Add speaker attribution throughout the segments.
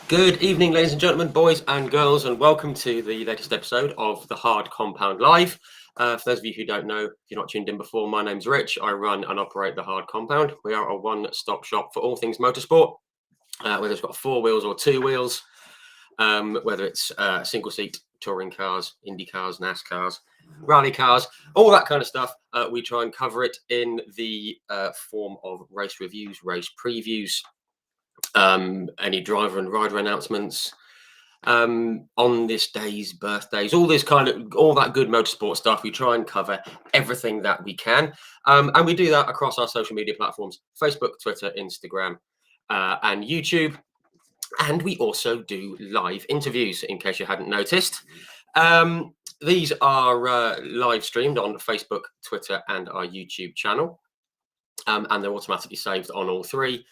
Speaker 1: Good evening, ladies and gentlemen, boys and girls, and welcome to the latest episode of the Hard Compound Live. For those of you who don't know, if you're not tuned in before, my name's Rich. I run and operate the Hard Compound. We are a one-stop shop for all things motorsport, whether it's got 4 wheels or 2 wheels, whether it's single-seat touring cars, Indy cars, NASCARs, rally cars, all that kind of stuff. We try and cover it in the form of race reviews, race previews, any driver and rider announcements, on this day's birthdays, all that good motorsport stuff. We try and cover everything that we can, and we do that across our social media platforms: Facebook, Twitter, Instagram, and YouTube. And we also do live interviews, in case you hadn't noticed. These are live streamed on Facebook, Twitter, and our YouTube channel, and they're automatically saved on all three.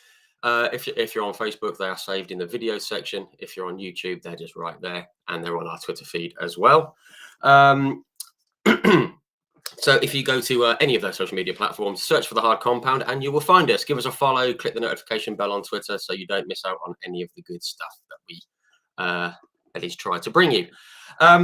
Speaker 1: If you're on Facebook, they are saved in the video section. If you're on YouTube, they're just right there, and they're on our Twitter feed as well. So if you go to any of those social media platforms, search for the Hard Compound, and you will find us. Give us a follow, click the notification bell on Twitter, so you don't miss out on any of the good stuff that we at least try to bring you.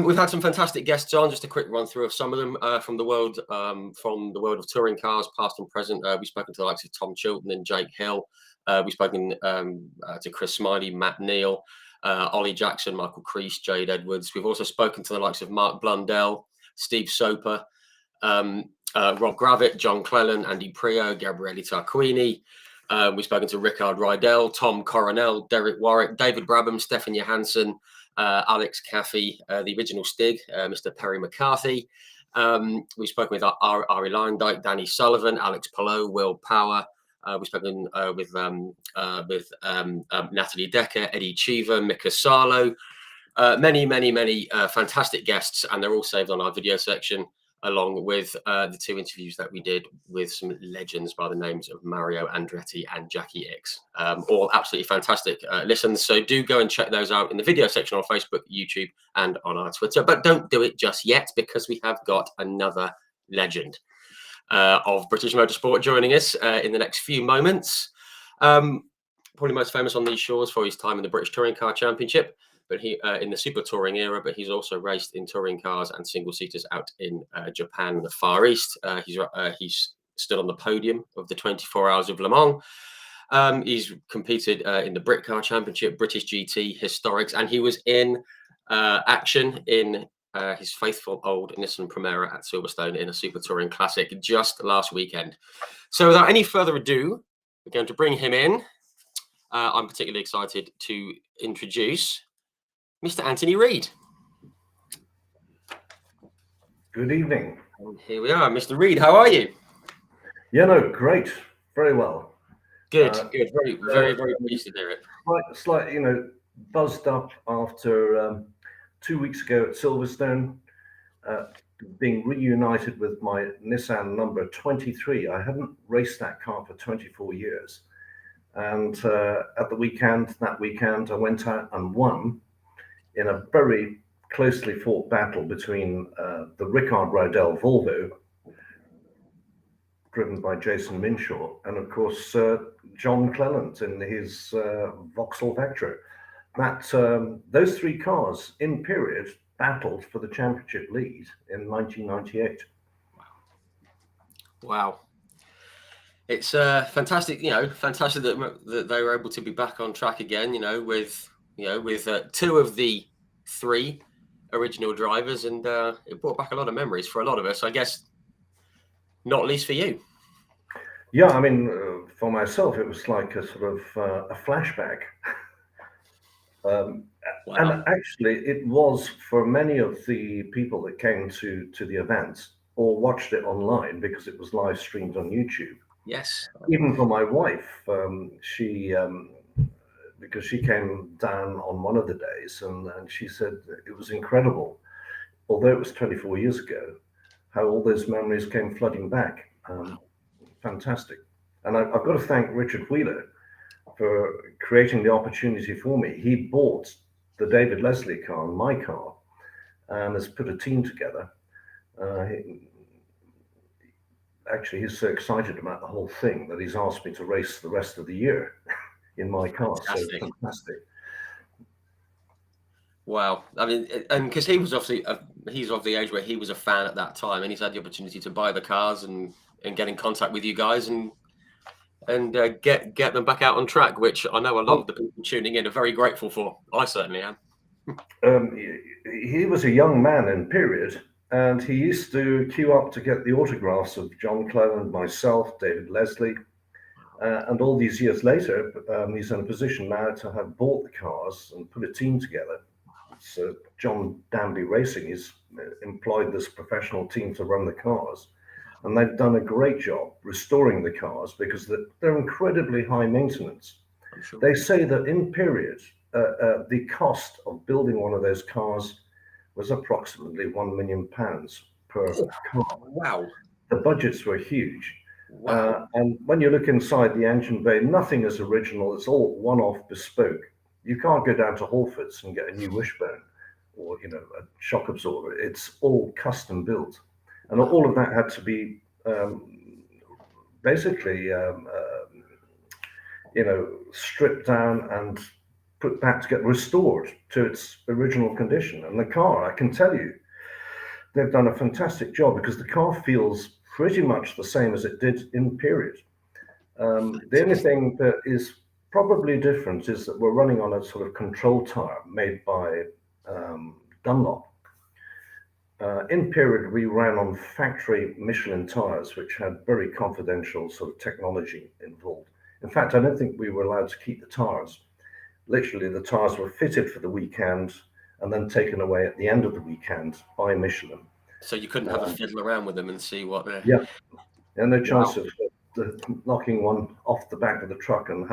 Speaker 1: We've had some fantastic guests on. Just a quick run through of some of them from the world of touring cars, past and present. We've spoken to the likes of Tom Chilton and Jake Hill. We've spoken to Chris Smiley, Matt Neal, Ollie Jackson, Michael Crease, Jade Edwards. We've also spoken to the likes of Mark Blundell, Steve Soper, Rob Gravitt, John Clellan, Andy Prio, Gabriele Tarquini. We've spoken to Rickard Rydell, Tom Coronel, Derek Warwick, David Brabham, Stefan Johansson, Alex Caffey, the original Stig, Mr. Perry McCarthy. We've spoken with Ari Leindyke, Danny Sullivan, Alex Palou, Will Power. We've spoken with Natalie Decker, Eddie Cheever, Mika Salo, many fantastic guests, and they're all saved on our video section, along with the 2 interviews that we did with some legends by the names of Mario Andretti and Jackie Ickx. All absolutely fantastic listens. So do go and check those out in the video section on Facebook, YouTube, and on our Twitter. But don't do it just yet, because we have got another legend of British Motorsport joining us in the next few moments. Probably most famous on these shores for his time in the British Touring Car Championship, but he in the Super Touring era. But he's also raced in touring cars and single seaters out in Japan and the Far East. He's stood on the podium of the 24 Hours of Le Mans. He's competed in the Brit Car Championship, British GT, Historics, and he was in action in his faithful old Nissan Primera at Silverstone in a Super Touring Classic just last weekend. So without any further ado, we're going to bring him in. I'm particularly excited to introduce Mr. Anthony Reid.
Speaker 2: Good evening.
Speaker 1: And here we are, Mr. Reid. How are you?
Speaker 2: Yeah, no, great. Very well.
Speaker 1: Good. Very pleased to hear it.
Speaker 2: Slightly, buzzed up after 2 weeks ago at Silverstone, being reunited with my Nissan number 23. I hadn't raced that car for 24 years. And at that weekend, I went out and won in a very closely fought battle between the Rickard Rydell Volvo, driven by Jason Minshaw, and of course John Clelland in his Vauxhall Vectra. Those 3 cars in period battled for the championship lead in 1998.
Speaker 1: Wow. It's fantastic, fantastic that they were able to be back on track again, with 2 of the 3 original drivers, and it brought back a lot of memories for a lot of us, I guess, not least for you.
Speaker 2: Yeah, I mean, for myself, it was like a sort of a flashback. Wow. And actually, it was for many of the people that came to the events or watched it online, because it was live streamed on YouTube.
Speaker 1: Yes.
Speaker 2: Even for my wife, because she came down on one of the days, and she said it was incredible, although it was 24 years ago, how all those memories came flooding back. Fantastic. And I've got to thank Richard Wheeler for creating the opportunity for me. He bought the David Leslie car and my car, and has put a team together. Actually, he's so excited about the whole thing that he's asked me to race the rest of the year in my car.
Speaker 1: Fantastic.
Speaker 2: So fantastic.
Speaker 1: Wow. I mean, and because he was obviously he's of the age where he was a fan at that time, and he's had the opportunity to buy the cars and get in contact with you guys and get them back out on track, which I know a lot of the people tuning in are very grateful for. I certainly am.
Speaker 2: He was a young man in period, and he used to queue up to get the autographs of John Clone, myself, David Leslie. And all these years later, he's in a position now to have bought the cars and put a team together. So John Danby Racing has employed this professional team to run the cars. And they've done a great job restoring the cars because they're incredibly high maintenance.
Speaker 1: Sure.
Speaker 2: They say that in period, the cost of building one of those cars was approximately £1 million per car.
Speaker 1: Wow.
Speaker 2: The budgets were huge.
Speaker 1: Wow.
Speaker 2: And when you look inside the engine bay, nothing is original. It's all one-off bespoke. You can't go down to Halfords and get a new wishbone or a shock absorber. It's all custom built, and all of that had to be basically stripped down and put back to get restored to its original condition. And the car, I can tell you, they've done a fantastic job because the car feels pretty much the same as it did in period. The only thing that is probably different is that we're running on a sort of control tire made by Dunlop. In period, we ran on factory Michelin tires, which had very confidential sort of technology involved. In fact, I don't think we were allowed to keep the tires. Literally, the tires were fitted for the weekend and then taken away at the end of the weekend by Michelin.
Speaker 1: So you couldn't have a fiddle around with them and see what they're...
Speaker 2: Yeah, and no chance of knocking one off the back of the truck and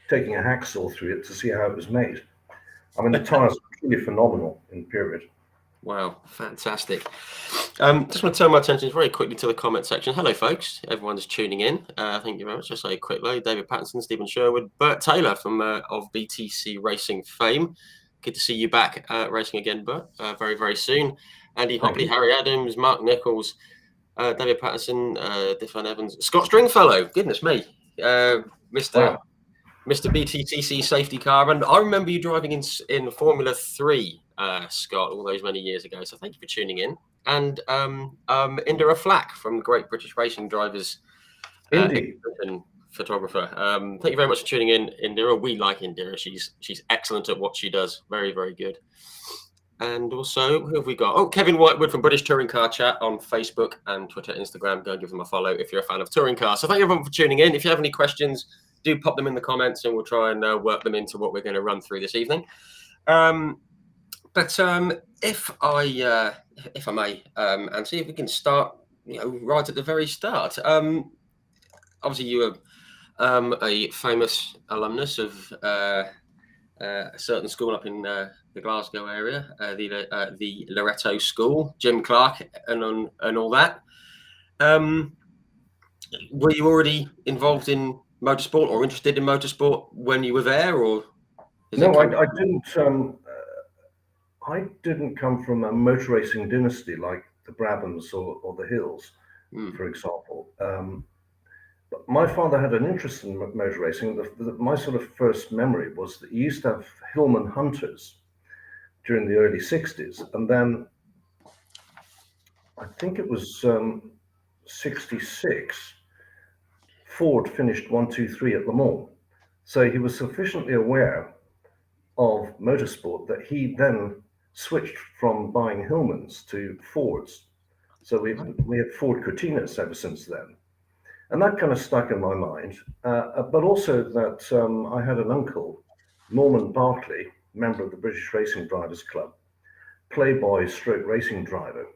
Speaker 2: taking a hacksaw through it to see how it was made. I mean, the tires are really phenomenal in period.
Speaker 1: Wow, fantastic. Just want to turn my attention very quickly to the comment section. Hello, folks. Everyone's tuning in. Thank you very much. Just say a quick load. David Pattinson, Stephen Sherwood, Bert Taylor from of BTC Racing fame. Good to see you back racing again, Bert, very, very soon. Andy Hopley, Harry Adams, Mark Nichols, David Patterson, Diffan Evans, Scott Stringfellow. Goodness me, Mr. BTCC safety car. And I remember you driving in Formula 3, Scott, all those many years ago. So thank you for tuning in. And Indira Flack from the Great British Racing Drivers photographer. Thank you very much for tuning in, Indira. We like Indira. She's excellent at what she does. Very, very good. And also, who have we got? Oh, Kevin Whitewood from British Touring Car Chat on Facebook and Twitter, Instagram. Go give them a follow if you're a fan of touring cars. So thank you everyone for tuning in. If you have any questions, do pop them in the comments and we'll try and work them into what we're going to run through this evening. But if I may, and see if we can start, right at the very start. Obviously, you are a famous alumnus of a certain school up in the Glasgow area, the Loretto School, Jim Clark, and all that. Were you already involved in motorsport or interested in motorsport when you were there, or?
Speaker 2: No, I didn't. I didn't come from a motor racing dynasty like the Brabhams or the Hills, for example. But my father had an interest in motor racing. My sort of first memory was that he used to have Hillman Hunters during the early 60s. And then I think it was 66, Ford finished 1, 2, 3 at Le Mans. So he was sufficiently aware of motorsport that he then switched from buying Hillmans to Fords. So we had Ford Cortinas ever since then. And that kind of stuck in my mind, but also that I had an uncle, Norman Barclay, member of the British Racing Drivers Club, playboy stroke racing driver.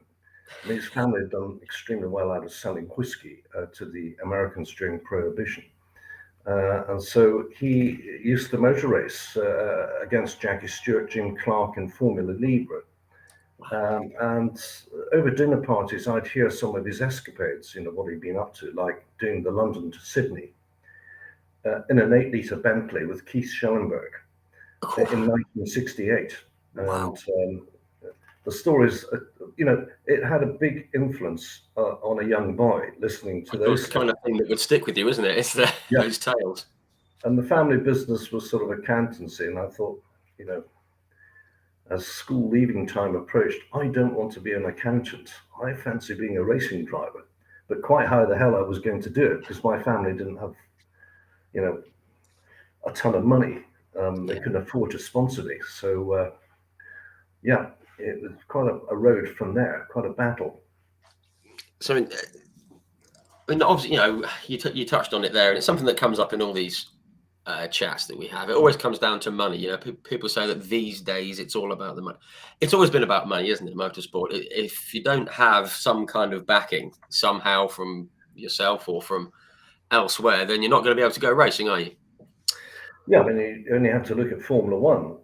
Speaker 2: And his family had done extremely well out of selling whiskey to the Americans during Prohibition. And so he used to motor race against Jackie Stewart, Jim Clark in Formula Libre. And over dinner parties, I'd hear some of his escapades, what he'd been up to, like doing the London to Sydney in an 8-litre Bentley with Keith Schellenberg in 1968.
Speaker 1: Wow.
Speaker 2: And the stories, it had a big influence on a young boy listening to those.
Speaker 1: It's the kind of thing that would stick with you, isn't it? It's those tales.
Speaker 2: And the family business was sort of accountancy, and I thought, as school leaving time approached, I don't want to be an accountant. I fancy being a racing driver. But quite how the hell I was going to do it, because my family didn't have, a ton of money. They couldn't afford to sponsor me. So, yeah, it was quite a road from there, quite a battle.
Speaker 1: So, obviously, you touched on it there, and it's something that comes up in all these chats that we have. It always comes down to money. People say that these days it's all about the money. It's always been about money, isn't it? Motorsport. If you don't have some kind of backing somehow from yourself or from elsewhere, then you're not going to be able to go racing, are you?
Speaker 2: Yeah, I mean, you only have to look at Formula One,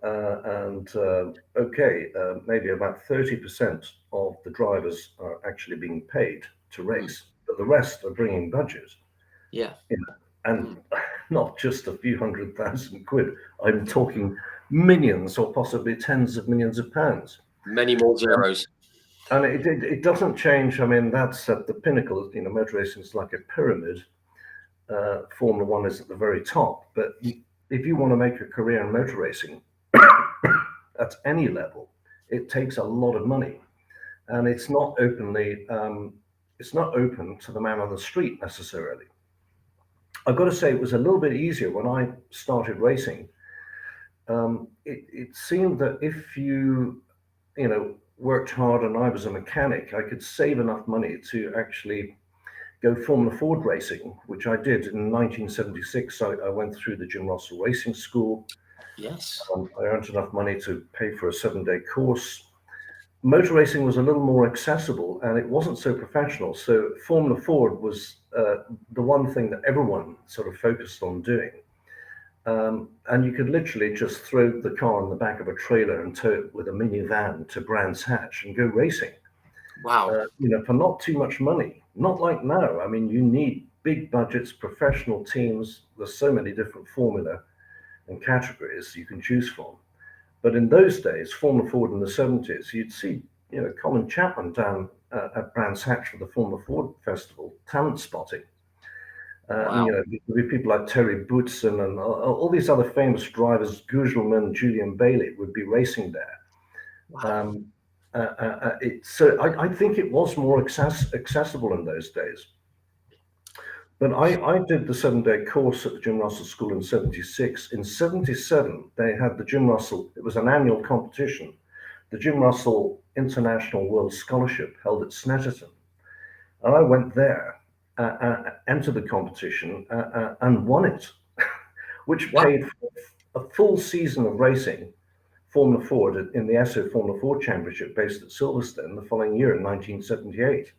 Speaker 2: maybe about 30% of the drivers are actually being paid to race, but the rest are bringing budget.
Speaker 1: Yeah.
Speaker 2: And not just a few £100,000. I'm talking millions or possibly tens of millions of pounds.
Speaker 1: Many more zeros.
Speaker 2: And it doesn't change. I mean, that's at the pinnacle. Motor racing is like a pyramid. Formula One is at the very top. But if you want to make a career in motor racing at any level, it takes a lot of money, and it's not openly. It's not open to the man on the street necessarily. I've got to say, it was a little bit easier when I started racing. It seemed that if you worked hard and I was a mechanic, I could save enough money to actually go Formula Ford racing, which I did in 1976. I went through the Jim Russell Racing School.
Speaker 1: Yes.
Speaker 2: I earned enough money to pay for a 7-day course. Motor racing was a little more accessible and it wasn't so professional. So Formula Ford was the one thing that everyone sort of focused on doing. And you could literally just throw the car in the back of a trailer and tow it with a minivan to Brands Hatch and go racing.
Speaker 1: Wow.
Speaker 2: For not too much money. Not like now. I mean, you need big budgets, professional teams. There's so many different formula and categories you can choose from. But in those days, Formula Ford in the 70s, you'd see, Colin Chapman down at Brands Hatch for the Formula Ford Festival, talent spotting.
Speaker 1: Wow.
Speaker 2: There'd be people like Terry Boutsen and all these other famous drivers, Gugelman, Julian Bailey, would be racing there.
Speaker 1: Wow.
Speaker 2: So I think it was more accessible in those days. But I did the 7-day course at the Jim Russell School in 76. In 77, they had the Jim Russell, it was an annual competition, the Jim Russell International World Scholarship held at Snetterton. And I went there, entered the competition, and won it, which paid for a full season of racing Formula Ford in the Esso Formula Ford Championship based at Silverstone the following year in 1978.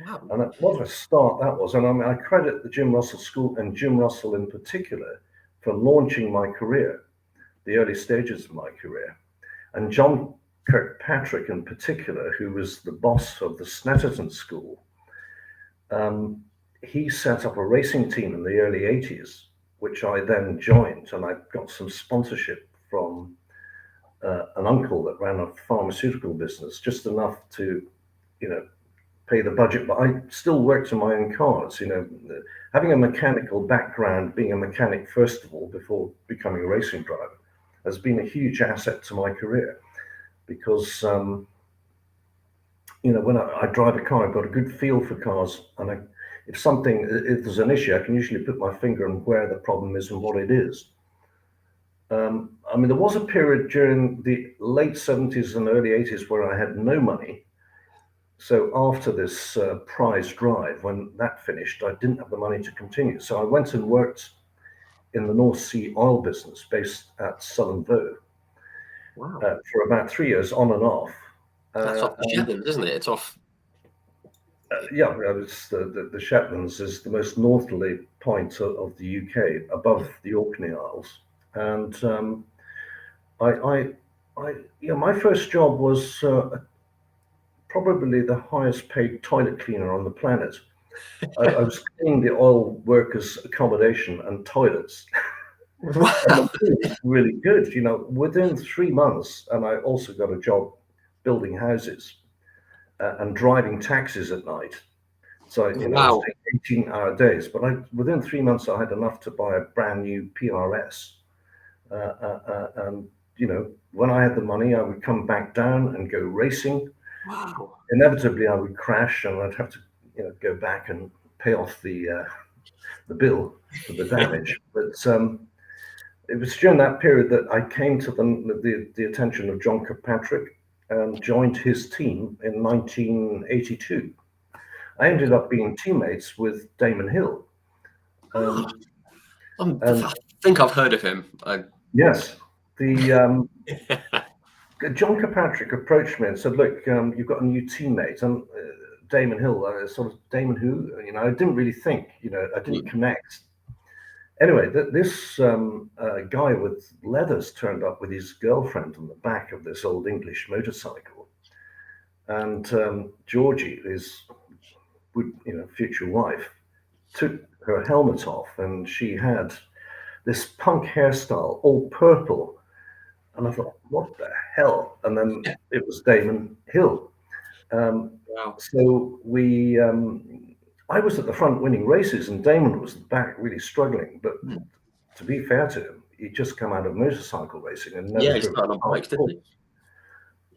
Speaker 1: Wow.
Speaker 2: And what a start that was. And I credit the Jim Russell School and Jim Russell in particular for launching my career, the early stages of my career. And John Kirkpatrick in particular, who was the boss of the Snetterton School, he set up a racing team in the early 80s, which I then joined. And I got some sponsorship from an uncle that ran a pharmaceutical business, just enough to, pay the budget, but I still worked on my own cars. Having a mechanical background, being a mechanic first of all before becoming a racing driver, has been a huge asset to my career, because when I drive a car, I've got a good feel for cars, and if there's an issue, I can usually put my finger on where the problem is and what it is. There was a period during the late 70s and early 80s where I had no money. So after this prize drive, when that finished, I didn't have the money to continue. So I went and worked in the North Sea oil business based at Sullom Voe.
Speaker 1: Wow.
Speaker 2: For about 3 years, on and off.
Speaker 1: That's off the Shetlands, isn't it? It's off.
Speaker 2: It's the Shetlands is the most northerly point of the UK, above the Orkney Isles. And my first job was probably the highest paid toilet cleaner on the planet. I was cleaning the oil workers' accommodation and toilets.
Speaker 1: Wow.
Speaker 2: And it was really good, within 3 months. And I also got a job building houses and driving taxis at night. So,
Speaker 1: Wow.
Speaker 2: I was taking 18-hour days. But within 3 months, I had enough to buy a brand new PRS and when I had the money, I would come back down and go racing.
Speaker 1: Wow.
Speaker 2: Inevitably, I would crash, and I'd have to, go back and pay off the bill for the damage. But it was during that period that I came to the attention of John Kirkpatrick and joined his team in 1982. I ended up being teammates with Damon Hill. And
Speaker 1: I think I've heard of him.
Speaker 2: yes, the John Kirkpatrick approached me and said, "Look, you've got a new teammate." And Damon Hill, sort of Damon who, I didn't really think, I didn't connect. Anyway, this guy with leathers turned up with his girlfriend on the back of this old English motorcycle. And Georgie, his future wife, took her helmet off, and she had this punk hairstyle, all purple. And I thought, what the hell? And then it was Damon Hill.
Speaker 1: Wow.
Speaker 2: So I was at the front winning races, and Damon was at the back really struggling. But to be fair to him, he'd just come out of motorcycle racing and never
Speaker 1: he started on bikes, didn't he?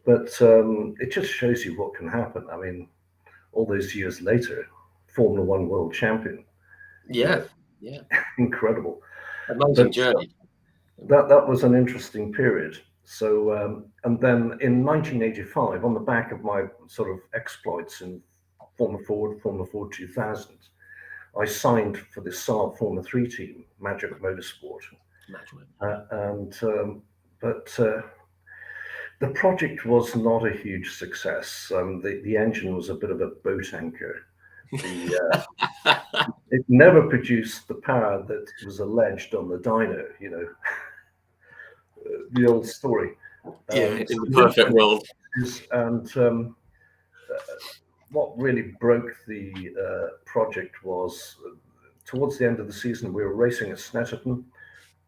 Speaker 2: But it just shows you what can happen. I mean, all those years later, Formula One world champion.
Speaker 1: Yeah.
Speaker 2: Incredible.
Speaker 1: Amazing journey.
Speaker 2: That was an interesting period. So, and then in 1985, on the back of my sort of exploits in Formula Ford 2000, I signed for the Saab Formula 3 team, Magic Motorsport. But the project was not a huge success. The engine was a bit of a boat anchor. It never produced the power that was alleged on the dyno, the old story.
Speaker 1: In the perfect world.
Speaker 2: And what really broke the project was towards the end of the season, we were racing at Snetterton.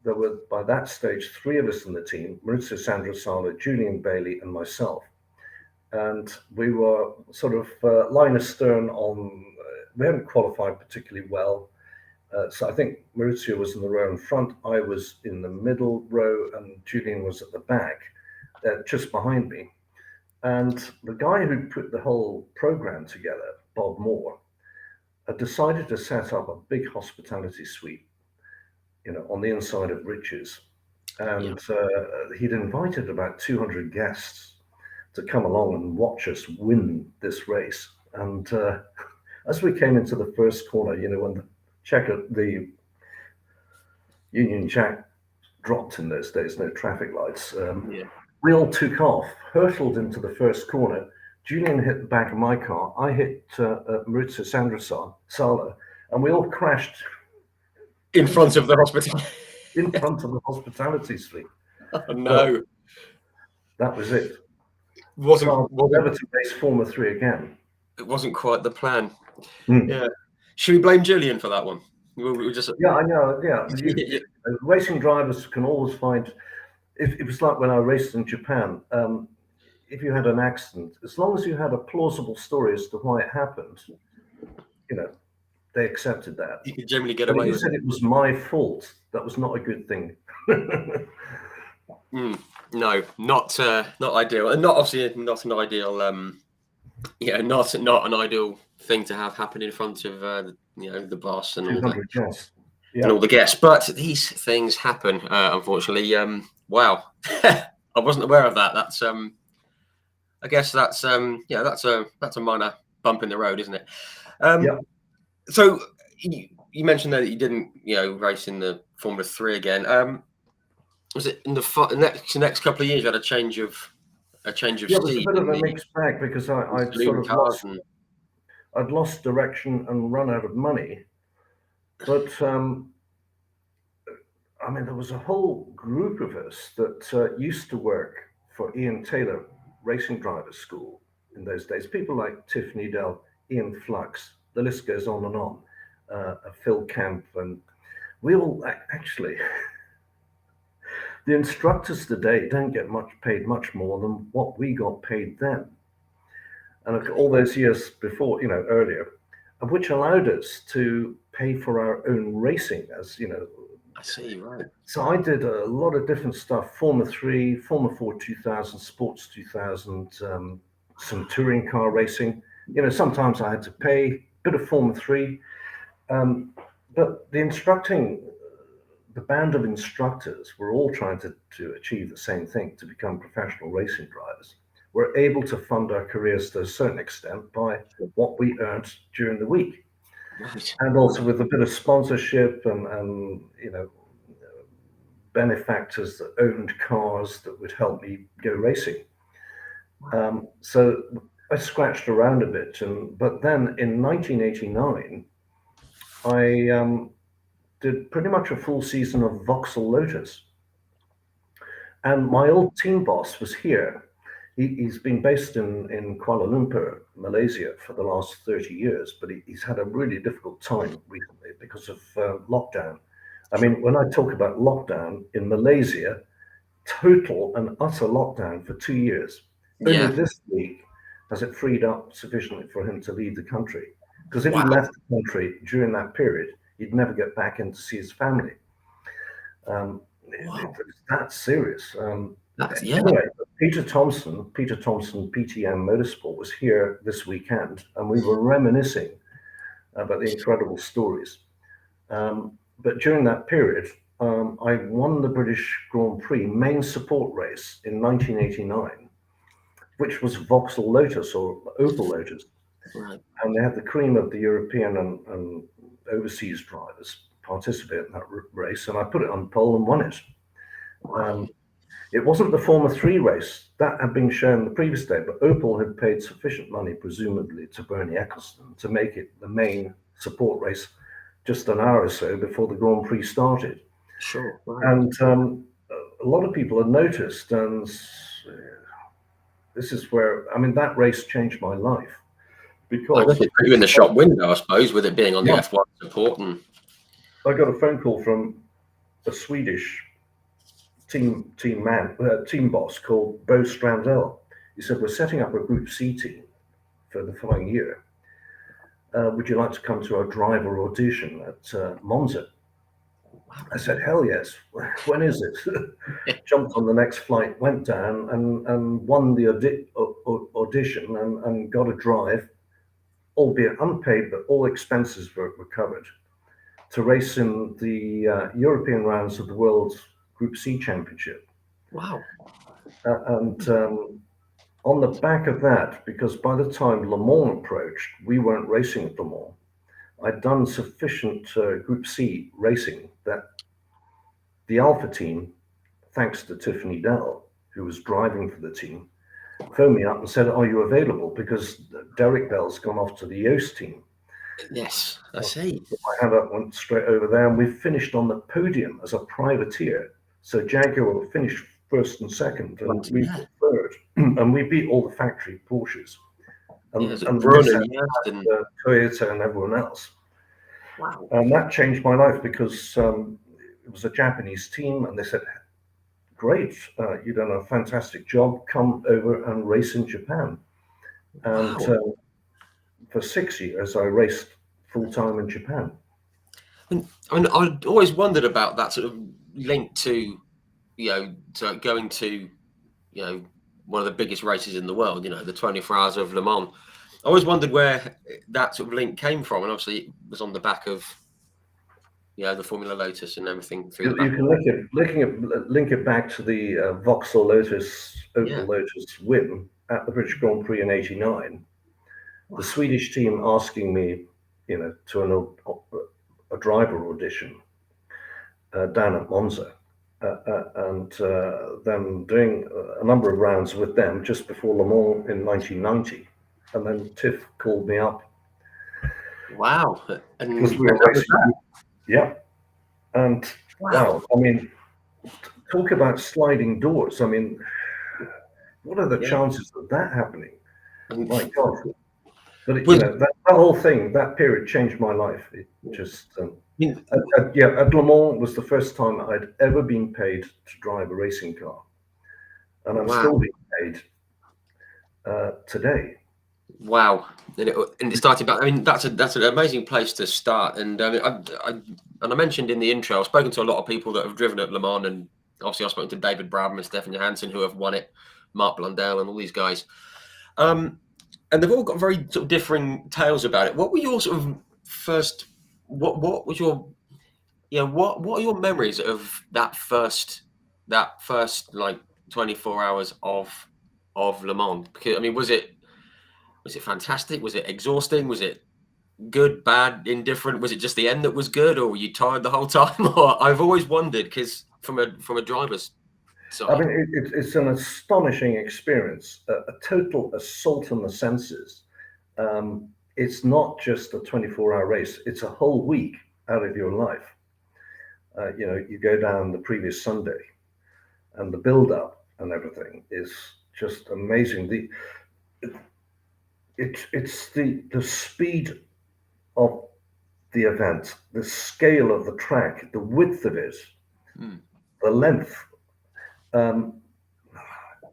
Speaker 2: There were, by that stage, 3 of us in the team, Maurizio Sandrasala, Julian Bailey, and myself. And we were sort of line astern on, we hadn't qualified particularly well. So I think Maurizio was in the row in front, I was in the middle row, and Julian was at the back, just behind me. And the guy who put the whole program together, Bob Moore, decided to set up a big hospitality suite, on the inside of Rich's. And he'd invited about 200 guests to come along and watch us win this race. And as we came into the first corner, when the Union Jack dropped in those days, no traffic lights, we all took off, hurtled into the first corner. Julian hit the back of my car. I hit Maurizio Sandrasala, and we all crashed
Speaker 1: in front of the hospitality.
Speaker 2: In front of the hospitality suite.
Speaker 1: Oh, no.
Speaker 2: But that was it.
Speaker 1: Wasn't
Speaker 2: never to race Formula 3 again.
Speaker 1: It wasn't quite the plan. Yeah. Should we blame Julian for that one? We just...
Speaker 2: Yeah, I know. Yeah. Racing drivers can always find. It was like when I raced in Japan. If you had an accident, as long as you had a plausible story as to why it happened, they accepted that.
Speaker 1: You could generally get away with it.
Speaker 2: If you said it was my fault, that was not a good thing.
Speaker 1: No, not ideal, and not an ideal. Not an ideal thing to have happen in front of the boss and all that. And all the guests. But these things happen, unfortunately. Wow, I wasn't aware of that. That's I guess that's that's a minor bump in the road, isn't it? So you mentioned that you didn't race in the Formula 3 again. Was it in the next couple of years you had a change of steam?
Speaker 2: It was a bit of a mixed bag because I'd sort of I'd lost direction and run out of money. But there was a whole group of us that used to work for Ian Taylor Racing Drivers School in those days. People like Tiff Needell, Ian Flux, the list goes on and on. Phil Camp, and we all actually. The instructors today don't get paid much more than what we got paid then. And all those years before, earlier, which allowed us to pay for our own racing, as
Speaker 1: I see, right.
Speaker 2: So I did a lot of different stuff: Formula 3, Formula 4 2000, Sports 2000, some touring car racing. Sometimes I had to pay a bit of Formula 3, but the band of instructors were all trying to achieve the same thing, to become professional racing drivers. We're able to fund our careers to a certain extent by what we earned during the week,
Speaker 1: Right.
Speaker 2: and also with a bit of sponsorship and benefactors that owned cars that would help me go racing. So I scratched around a bit, but then in 1989, I did pretty much a full season of Vauxhall Lotus, and my old team boss was here. He's been based in Kuala Lumpur, Malaysia, for the last 30 years, but he's had a really difficult time recently because of lockdown. I mean, when I talk about lockdown in Malaysia, total and utter lockdown for 2 years. Only
Speaker 1: Yeah.
Speaker 2: this week has it freed up sufficiently for him to leave the country. Because if he
Speaker 1: Wow.
Speaker 2: left the country during that period, he'd never get back in to see his family.
Speaker 1: Wow.
Speaker 2: It's that serious.
Speaker 1: Yeah.
Speaker 2: Anyway, Peter Thompson, PTM Motorsport, was here this weekend, and we were reminiscing about the incredible stories. But during that period, I won the British Grand Prix main support race in 1989, which was Vauxhall Lotus or Opel Lotus.
Speaker 1: Right.
Speaker 2: And they had the cream of the European and overseas drivers participate in that race. And I put it on pole and won it.
Speaker 1: Wow.
Speaker 2: It wasn't the Formula 3 race that had been shown the previous day, but Opel had paid sufficient money, presumably, to Bernie Ecclestone to make it the main support race just an hour or so before the Grand Prix started.
Speaker 1: Sure. Right.
Speaker 2: And a lot of people had noticed, and this is where, I mean, that race changed my life.
Speaker 1: I
Speaker 2: Because
Speaker 1: guess it put you in the shop window, I suppose, with it being on the
Speaker 2: Yeah.
Speaker 1: F1 support. And
Speaker 2: I got a phone call from a Swedish team boss called Bo Strandell. He said, "We're setting up a Group C team for the following year. Would you like to come to our driver audition at Monza?" I said, "Hell yes. When is it?" Jumped on the next flight, went down and won the audition and got a drive, albeit unpaid, but all expenses were covered, to race in the European rounds of the World Group C Championship.
Speaker 1: wow.
Speaker 2: And on the back of that, because by the time Le Mans approached, we weren't racing at Le Mans. I'd done sufficient Group C racing that the Alpha team, thanks to Tiffany Dell, who was driving for the team, phoned me up and said, "Are you available?" Because Derek Bell's gone off to the Yoast team.
Speaker 1: Yes, I see.
Speaker 2: My hand up, went straight over there, and we finished on the podium as a privateer. So Jaguar finished first and second, and we were third, and we beat all the factory Porsches, and Toyota and everyone else.
Speaker 1: Wow.
Speaker 2: And that changed my life because it was a Japanese team, and they said, "Great, you've done a fantastic job. Come over and race in Japan." And for 6 years, I raced full time in Japan.
Speaker 1: And I'd always wondered about that sort of link to, to going to, one of the biggest races in the world, the 24 Hours of Le Mans. I always wondered where that sort of link came from, and obviously it was on the back of, the Formula Lotus and everything through
Speaker 2: You can link it back to the Vauxhall Lotus, Opel Lotus win at the British Grand Prix in '89. Wow. The Swedish team asking me, to a driver audition down at Monza, and then doing a number of rounds with them just before Le Mans in 1990, and then Tiff called me up.
Speaker 1: Wow! And
Speaker 2: because we were racing. Yeah. And wow, I mean, talk about sliding doors. I mean, what are the chances of that happening? My God. But that whole thing, that period changed my life. It just, at Le Mans was the first time I'd ever been paid to drive a racing car, and I'm still being paid today.
Speaker 1: Wow. And it started back. I mean, that's an amazing place to start. And I mentioned in the intro, I've spoken to a lot of people that have driven at Le Mans, and obviously I've spoken to David Brabham and Stefan Johansson who have won it, Mark Blundell, and all these guys. And they've all got very sort of differing tales about it. What were your sort of first? What was your? What are your memories of that first like 24 hours of Le Mans? Because I mean, was it fantastic? Was it exhausting? Was it good, bad, indifferent? Was it just the end that was good, or were you tired the whole time? Or I've always wondered, because from a driver's
Speaker 2: I
Speaker 1: side.
Speaker 2: mean, it's an astonishing experience, a total assault on the senses. It's not just a 24-hour race; it's a whole week out of your life. You go down the previous Sunday, and the build-up and everything is just amazing. It's the speed of the event, the scale of the track, the width of it, the length.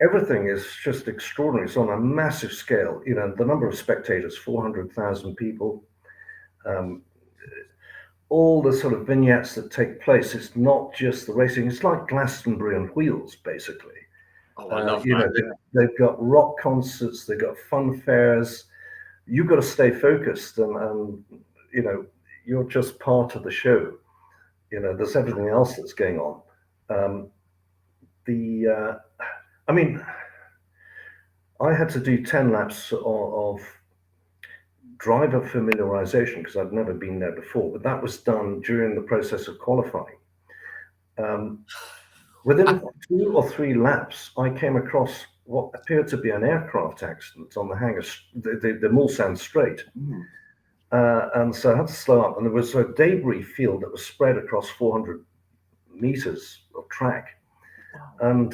Speaker 2: Everything is just extraordinary. It's on a massive scale. The number of spectators, 400,000 people. All the sort of vignettes that take place. It's not just the racing. It's like Glastonbury on wheels, basically.
Speaker 1: Oh, I love that.
Speaker 2: They've got rock concerts. They've got fun fairs. You've got to stay focused, and you're just part of the show. There's everything else that's going on. I mean, I had to do 10 laps of driver familiarization because I'd never been there before, but that was done during the process of qualifying. Within 2 or 3 laps, I came across what appeared to be an aircraft accident on the Mulsanne Strait. And so I had to slow up, and there was a debris field that was spread across 400 meters of track. And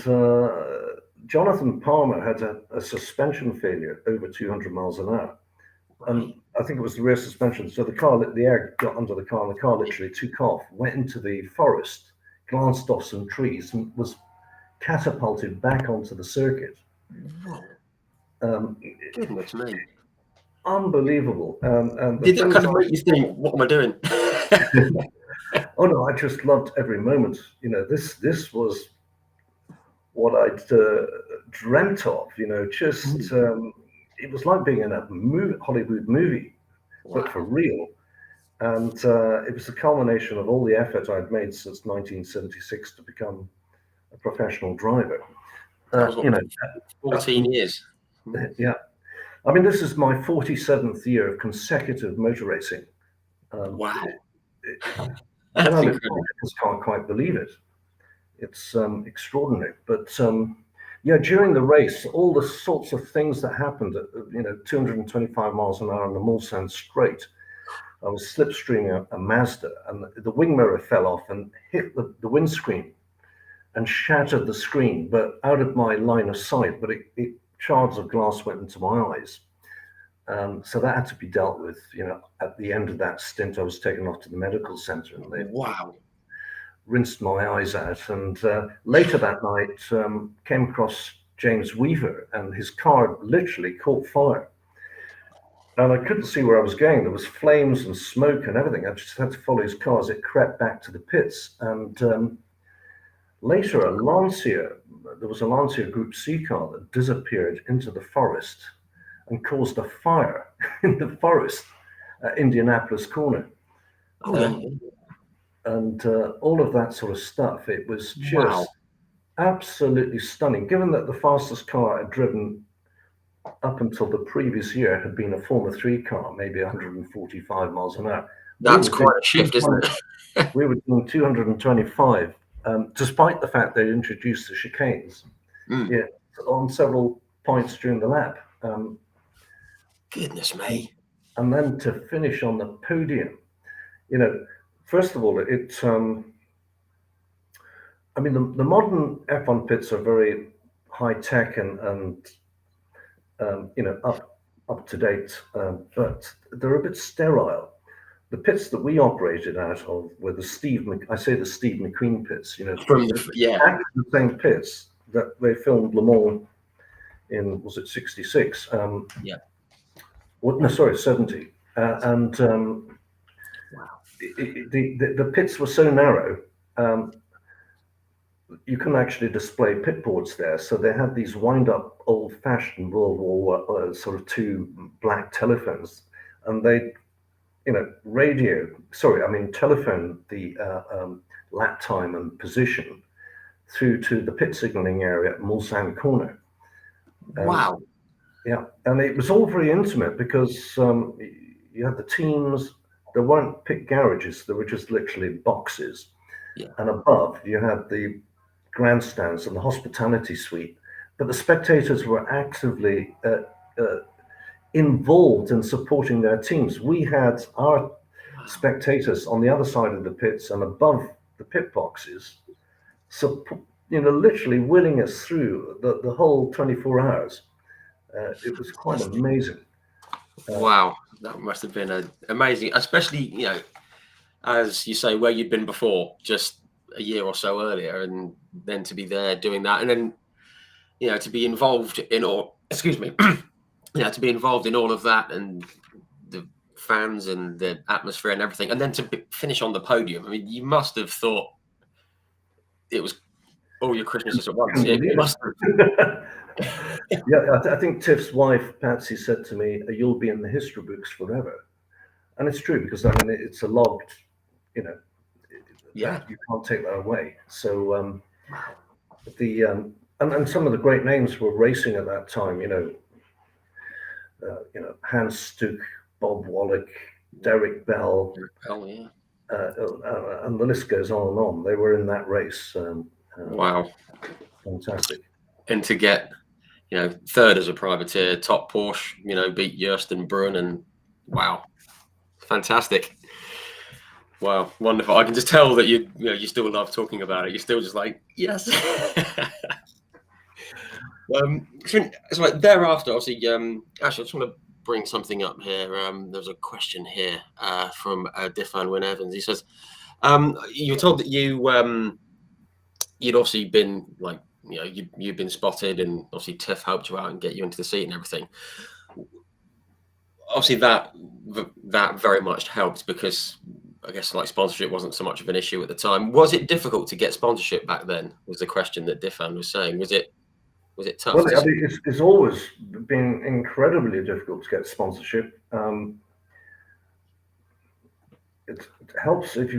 Speaker 2: Jonathan Palmer had a suspension failure over 200 miles an hour. And I think it was the rear suspension. So the air got under the car, and the car literally took off, went into the forest, glanced off some trees, and was catapulted back onto the circuit.
Speaker 1: Goodness me.
Speaker 2: Unbelievable. And
Speaker 1: Did that kind of make you think, what am I doing?
Speaker 2: Oh no, I just loved every moment. This was what I'd dreamt of. It was like being in a Hollywood movie, but for real. And it was the culmination of all the effort I'd made since 1976 to become a professional driver.
Speaker 1: 14 years.
Speaker 2: Yeah. I mean, this is my 47th year of consecutive motor racing.
Speaker 1: Wow.
Speaker 2: I just can't quite believe it. It's extraordinary. But during the race, all the sorts of things that happened at 225 miles an hour on the Mulsanne Strait. I was slipstreaming a Mazda, and the wing mirror fell off and hit the windscreen and shattered the screen, but out of my line of sight. But shards of glass went into my eyes. So that had to be dealt with. At the end of that stint, I was taken off to the medical center, and they rinsed my eyes out. And later that night, came across James Weaver, and his car literally caught fire. And I couldn't see where I was going. There was flames and smoke and everything. I just had to follow his car as it crept back to the pits. And later, there was a Lancia Group C car that disappeared into the forest and caused a fire in the forest at Indianapolis Corner. And all of that sort of stuff. It was just absolutely stunning, given that the fastest car I'd driven up until the previous year had been a Formula 3 car, maybe 145 miles an hour.
Speaker 1: That's quite a shift, isn't it?
Speaker 2: We were doing 225, despite the fact they introduced the chicanes on several points during the lap.
Speaker 1: Goodness me.
Speaker 2: And then to finish on the podium, first of all, the modern F1 pits are very high tech and up to date, but they're a bit sterile. The pits that we operated out of were the Steve McQueen pits. The same pits that they filmed Le Mans in, was it 66? Well, no, sorry, 70. And
Speaker 1: Wow.
Speaker 2: the pits were so narrow, you couldn't actually display pit boards there. So they had these wind-up, old-fashioned World War sort of two black telephones, and they, telephone the lap time and position through to the pit signaling area at Mulsanne Corner.
Speaker 1: Wow.
Speaker 2: Yeah, and it was all very intimate because you had the teams. There weren't pit garages; there were just literally boxes.
Speaker 1: Yeah.
Speaker 2: And above, you had the grandstands and the hospitality suite. But the spectators were actively involved in supporting their teams. We had our spectators on the other side of the pits and above the pit boxes, so literally willing us through the whole 24 hours. It was quite amazing.
Speaker 1: Wow, that must have been amazing, especially as you say, where you'd been before, just a year or so earlier, and then to be there doing that, and then to be involved in all. Excuse me, to be involved in all of that, and the fans and the atmosphere and everything, and then to finish on the podium. I mean, you must have thought it was all your Christmases at once. It must have.
Speaker 2: Yeah, I think Tiff's wife, Patsy, said to me, "You'll be in the history books forever." And it's true, because I mean, it's a logged,
Speaker 1: Yeah.
Speaker 2: you can't take that away. So and some of the great names were racing at that time, Hans Stuck, Bob Wallach, Derek Bell.
Speaker 1: Oh, yeah.
Speaker 2: And the list goes on and on. They were in that race.
Speaker 1: Wow.
Speaker 2: Fantastic.
Speaker 1: And to get, third as a privateer, top Porsche, beat Jost and Brun, and wow, fantastic. Wow, wonderful. I can just tell that you still love talking about it. You're still just like, yes. So thereafter, obviously, actually, I just want to bring something up here. There's a question here from Diffan Wynne Evans. He says, you were told that you'd obviously been like, you've been spotted, and obviously Tiff helped you out and get you into the seat and everything. Obviously, that very much helped, because I guess like sponsorship wasn't so much of an issue at the time. Was it difficult to get sponsorship back then? Was the question that Diffan was saying. Was it tough?
Speaker 2: Well, I mean, it's always been incredibly difficult to get sponsorship. It helps if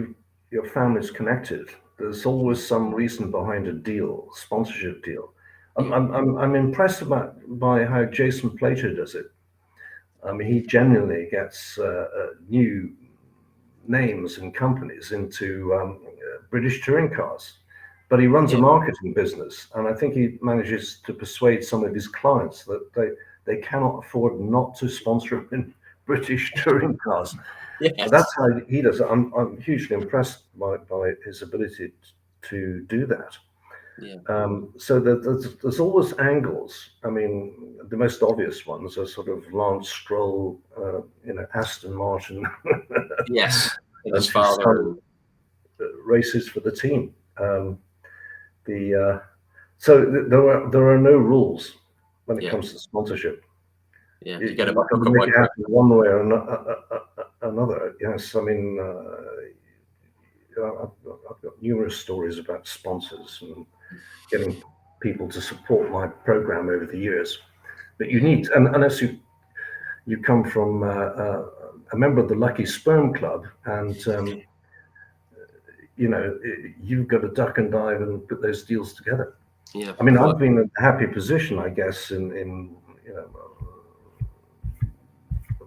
Speaker 2: your family's connected. There's always some reason behind a deal, sponsorship deal. I'm impressed by how Jason Plato does it. I mean, he genuinely gets new names and companies into British touring cars, but he runs a marketing business, and I think he manages to persuade some of his clients that they cannot afford not to sponsor him in British touring cars.
Speaker 1: Yes.
Speaker 2: That's how he does it. I'm hugely impressed by his ability to do that.
Speaker 1: Yeah.
Speaker 2: So there's always angles. I mean, the most obvious ones are sort of Lance Stroll, Aston Martin.
Speaker 1: Yes.
Speaker 2: His father races for the team. So there are no rules when it comes to sponsorship.
Speaker 1: Yeah,
Speaker 2: you
Speaker 1: get
Speaker 2: make it happen one way or another. Yes, I mean, I've got numerous stories about sponsors and getting people to support my program over the years. But you need, and unless you come from a member of the Lucky Sperm Club, and you've got to duck and dive and put those deals together.
Speaker 1: Yeah,
Speaker 2: I mean, I've been in a happy position, I guess, in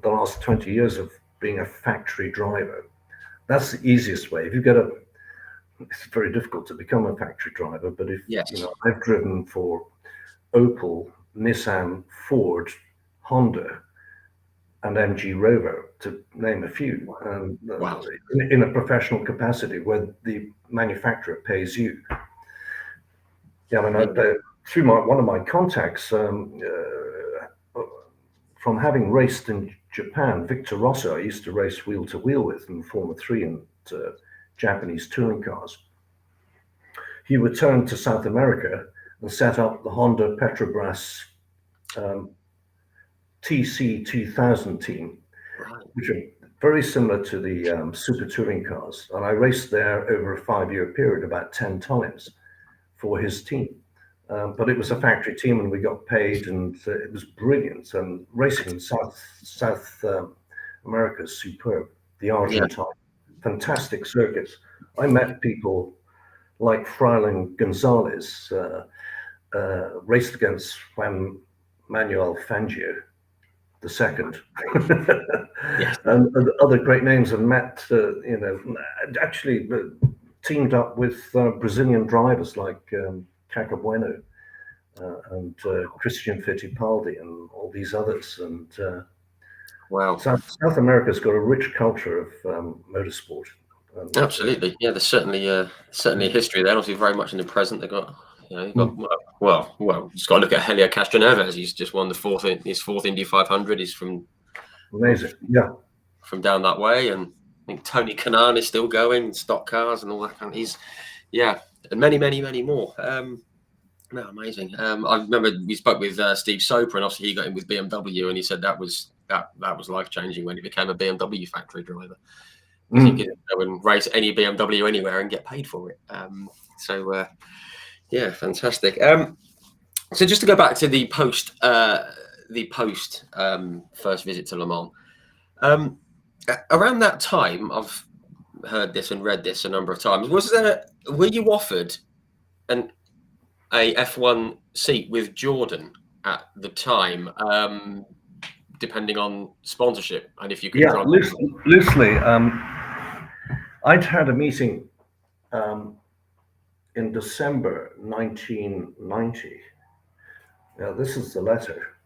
Speaker 2: the last 20 years of being a factory driver. That's the easiest way. If you it's very difficult to become a factory driver, but if I've driven for Opel, Nissan, Ford, Honda, and MG Rover, to name a few, in a professional capacity where the manufacturer pays you. Yeah, I mean, through one of my contacts, from having raced in Japan, Victor Rosso, I used to race wheel to wheel with in Formula 3 and Japanese touring cars. He returned to South America and set up the Honda Petrobras TC 2000 team,
Speaker 1: Right.
Speaker 2: which are very similar to the super touring cars. And I raced there over a 5-year period about 10 times for his team. But it was a factory team, and we got paid, and it was brilliant. And racing in South America is superb. The
Speaker 1: Yeah.
Speaker 2: Argentine, fantastic circuits. I met people like Freiling Gonzalez, raced against Juan Manuel Fangio the second,
Speaker 1: Yes.
Speaker 2: and other great names, and met, actually teamed up with Brazilian drivers like Caca Bueno and Christian Fittipaldi and all these others. And
Speaker 1: Wow.
Speaker 2: South America's got a rich culture of motorsport. And,
Speaker 1: Absolutely. Yeah. There's certainly a history there. Obviously, very much in the present. They've got. You've got well. Just got to look at Helio Castroneves. He's just won his fourth Indy 500. He's from
Speaker 2: amazing, yeah.
Speaker 1: From down that way, and I think Tony Kanaan is still going, stock cars and all that kind of. And many more. No, amazing. I remember we spoke with Steve Soper, and obviously he got in with BMW, and he said that was life changing when he became a BMW factory driver. Because he could go and race any BMW anywhere and get paid for it. Yeah, fantastic. So just to go back to the post first visit to Le Mans. Around that time, I've heard this and read this a number of times. Were you offered a F1 seat with Jordan at the time, depending on sponsorship and if you could?
Speaker 2: Yeah, loosely. I'd had a meeting in December 1990. Now, this is the letter.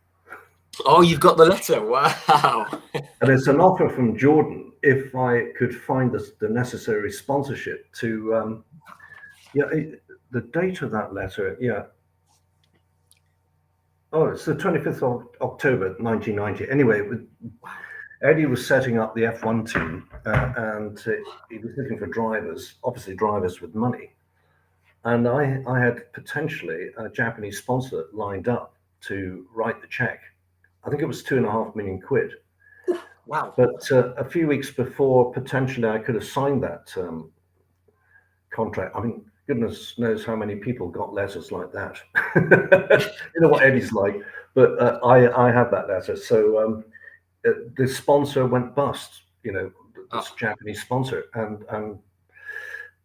Speaker 1: Oh, you've got the letter. Wow.
Speaker 2: And it's an offer from Jordan if I could find the necessary sponsorship to, the date of that letter, yeah. Oh, it's the 25th of October, 1990. Anyway, Eddie was setting up the F1 team, and he was looking for drivers, obviously drivers with money. And I had potentially a Japanese sponsor lined up to write the check. I think it was £2.5 million.
Speaker 1: Wow.
Speaker 2: But a few weeks before, potentially I could have signed that contract. I mean, goodness knows how many people got letters like that. You know what Eddie's like. But I had that letter. So the sponsor went bust, this Japanese sponsor. And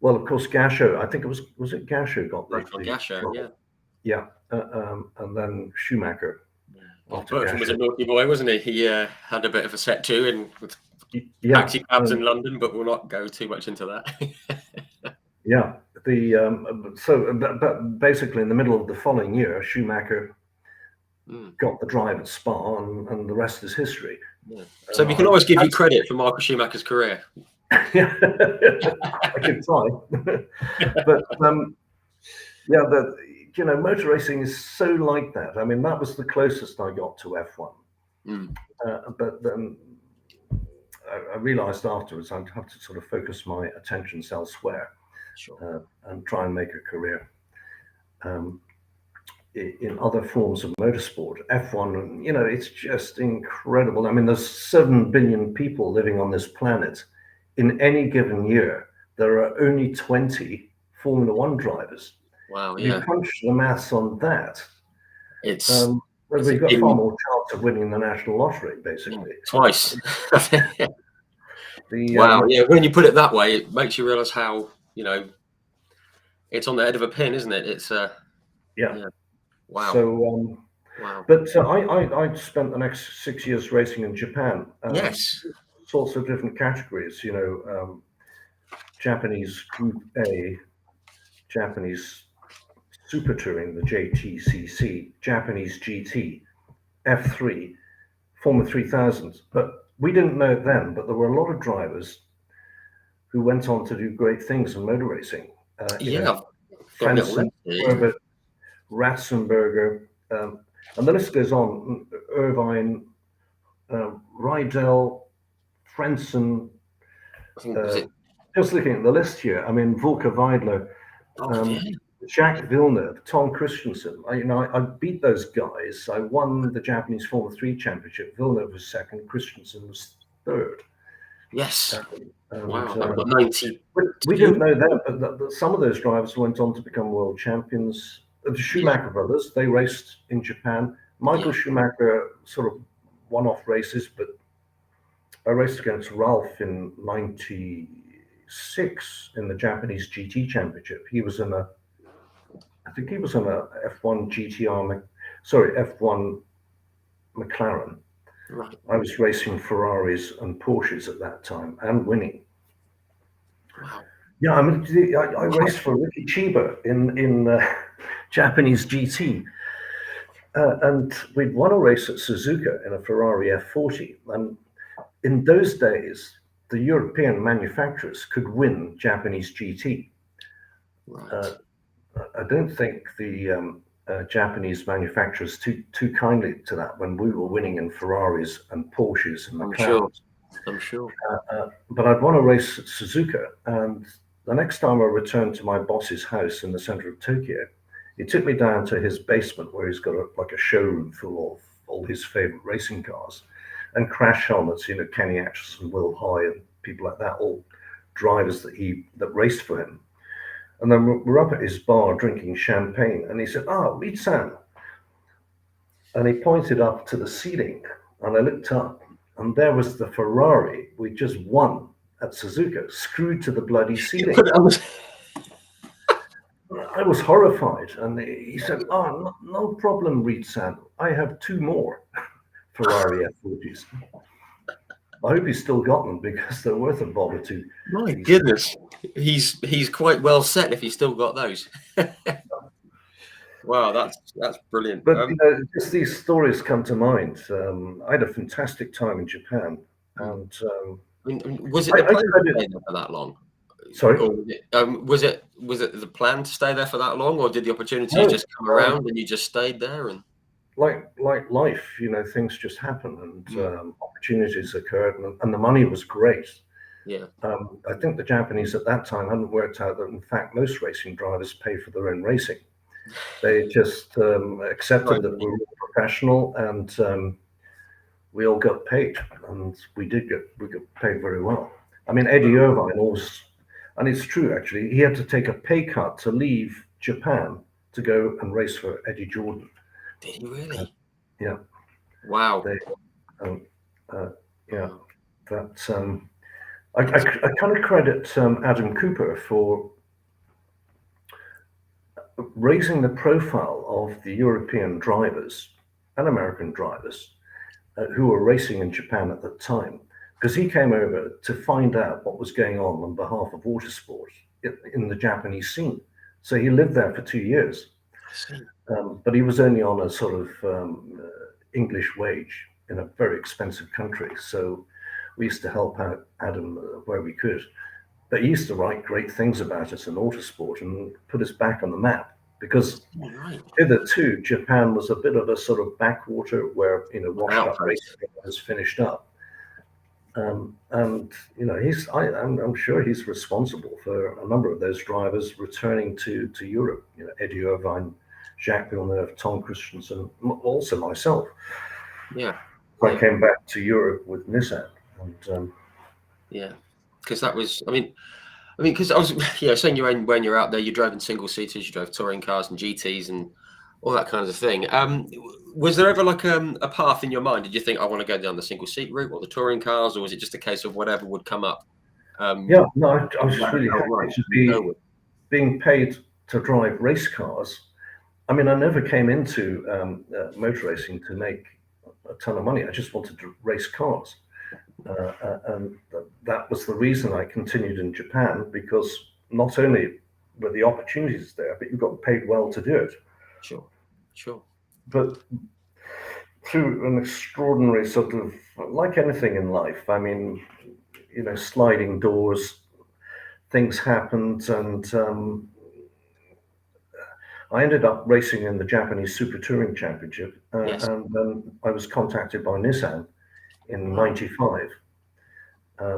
Speaker 2: well, of course, Gasho, I think was it Gasho got the
Speaker 1: Gasho, yeah.
Speaker 2: Yeah, and then Schumacher.
Speaker 1: Bertram was a naughty boy, wasn't he? He had a bit of a set too, and with taxi cabs in London, but we'll not go too much into that.
Speaker 2: Yeah, but basically in the middle of the following year, Schumacher got the drive at Spa, and the rest is history.
Speaker 1: Yeah. So we can always give you credit for Michael Schumacher's career.
Speaker 2: Yeah, I could try, but motor racing is so like that. I mean, that was the closest I got to F1. But then I realized afterwards I'd have to sort of focus my attentions elsewhere, and try and make a career in other forms of motorsport. F1, it's just incredible. I mean, there's 7 billion people living on this planet. In any given year, there are only 20 Formula One drivers.
Speaker 1: Wow, yeah.
Speaker 2: You crunch the maths on that. We've got far more chance of winning the national lottery, basically.
Speaker 1: Twice. Wow, yeah. When you put it that way, it makes you realize how, it's on the head of a pin, isn't it? It's
Speaker 2: yeah.
Speaker 1: Wow.
Speaker 2: So
Speaker 1: wow.
Speaker 2: But I spent the next 6 years racing in Japan.
Speaker 1: Yes.
Speaker 2: Sorts of different categories, Japanese Group A, Japanese Super Touring, the JTCC, Japanese GT, F3, Formula 3000. But we didn't know it then, but there were a lot of drivers who went on to do great things in motor racing. Frentzen, Herbert, Ratzenberger, and the list goes on. Irvine, Rydell, Frentzen. Just looking at the list here, I mean, Volker Weidler, Jacques Villeneuve, Tom Christensen. I beat those guys. I won the Japanese Formula 3 championship. Villeneuve was second. Christensen was third.
Speaker 1: Yes.
Speaker 2: And,
Speaker 1: Wow. That was 90.
Speaker 2: we didn't know that, but some of those drivers went on to become world champions. The Schumacher brothers, they raced in Japan. Michael Schumacher sort of one-off races, but I raced against Ralph in '96 in the Japanese GT Championship. He was in I think he was in a F1 F1 McLaren.
Speaker 1: Right.
Speaker 2: I was racing Ferraris and Porsches at that time and winning.
Speaker 1: Wow.
Speaker 2: Yeah, I mean, I raced for Ricky Chiba in Japanese GT. And we'd won a race at Suzuka in a Ferrari F40. And in those days, the European manufacturers could win Japanese GT.
Speaker 1: Right.
Speaker 2: I don't think the Japanese manufacturers too kindly to that when we were winning in Ferraris and Porsches and McLarens.
Speaker 1: I'm sure.
Speaker 2: But I'd won a race at Suzuka, and the next time I returned to my boss's house in the center of Tokyo, he took me down to his basement where he's got a showroom full of all his favorite racing cars and crash helmets. Kenny Atchison, Will Hoy, and people like that, all drivers that raced for him. And then we're up at his bar drinking champagne, and he said, Reid-san. And he pointed up to the ceiling, and I looked up, and there was the Ferrari we just won at Suzuka, screwed to the bloody ceiling. I was horrified, and he said, no problem, Reid-san. I have 2 more Ferrari F40s. I hope he's still got them because they're worth a bob or two.
Speaker 1: My goodness, he's quite well set if he's still got those. Wow, that's brilliant.
Speaker 2: But just these stories come to mind. I had a fantastic time in Japan, and
Speaker 1: was it the plan to stay there for that long?
Speaker 2: Sorry,
Speaker 1: was it the plan to stay there for that long, or did the opportunity just come around and you just stayed there? And
Speaker 2: like life, things just happen, and opportunities occurred, and the money was great.
Speaker 1: Yeah.
Speaker 2: I think the Japanese at that time hadn't worked out that, in fact, most racing drivers pay for their own racing. They just accepted that we were professional, and we all got paid, and we got paid very well. I mean, Eddie Irvine always, and it's true actually, he had to take a pay cut to leave Japan to go and race for Eddie Jordan.
Speaker 1: Did he really?
Speaker 2: Yeah.
Speaker 1: Wow.
Speaker 2: Yeah. That I kind of credit Adam Cooper for raising the profile of the European drivers and American drivers who were racing in Japan at that time, because he came over to find out what was going on behalf of Autosport in the Japanese scene. So he lived there for 2 years. But he was only on a sort of English wage in a very expensive country. So we used to help out Adam where we could. But he used to write great things about us in Autosport and put us back on the map, because hitherto Japan was a bit of a sort of backwater where, washed up racing was finished up. And I'm sure he's responsible for a number of those drivers returning to Europe. Eddie Irvine, Jacques Villeneuve, Tom Christensen, also myself.
Speaker 1: Yeah.
Speaker 2: I came back to Europe with Nissan. And,
Speaker 1: because that was, because I was, saying when you're out there, you're driving single seaters, you drove touring cars and GTs and all that kind of thing. Was there ever like a path in your mind? Did you think I want to go down the single seat route or the touring cars, or was it just a case of whatever would come up?
Speaker 2: I was just really happy to be being paid to drive race cars. I mean, I never came into motor racing to make a ton of money. I just wanted to race cars. And that was the reason I continued in Japan, because not only were the opportunities there, but you got paid well to do it.
Speaker 1: Sure.
Speaker 2: But through an extraordinary sort of, like anything in life, I mean, sliding doors, things happened, and I ended up racing in the Japanese Super Touring Championship, and then I was contacted by Nissan in '95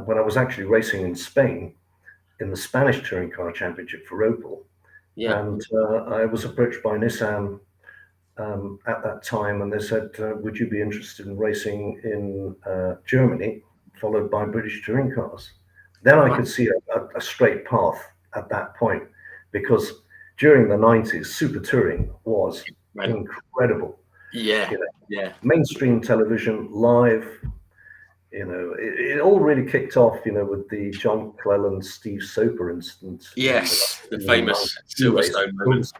Speaker 2: when I was actually racing in Spain in the Spanish Touring Car Championship for Opel,
Speaker 1: Yeah.
Speaker 2: And I was approached by Nissan at that time, and they said, "Would you be interested in racing in Germany, followed by British touring cars?" Then I could see a straight path at that point, because during the 90s, super touring was incredible.
Speaker 1: Yeah.
Speaker 2: You know,
Speaker 1: Yeah.
Speaker 2: mainstream television, live. It all really kicked off, with the John Cleland, Steve Soper incident.
Speaker 1: Yes, the
Speaker 2: in
Speaker 1: famous
Speaker 2: 92 race
Speaker 1: Silverstone moment.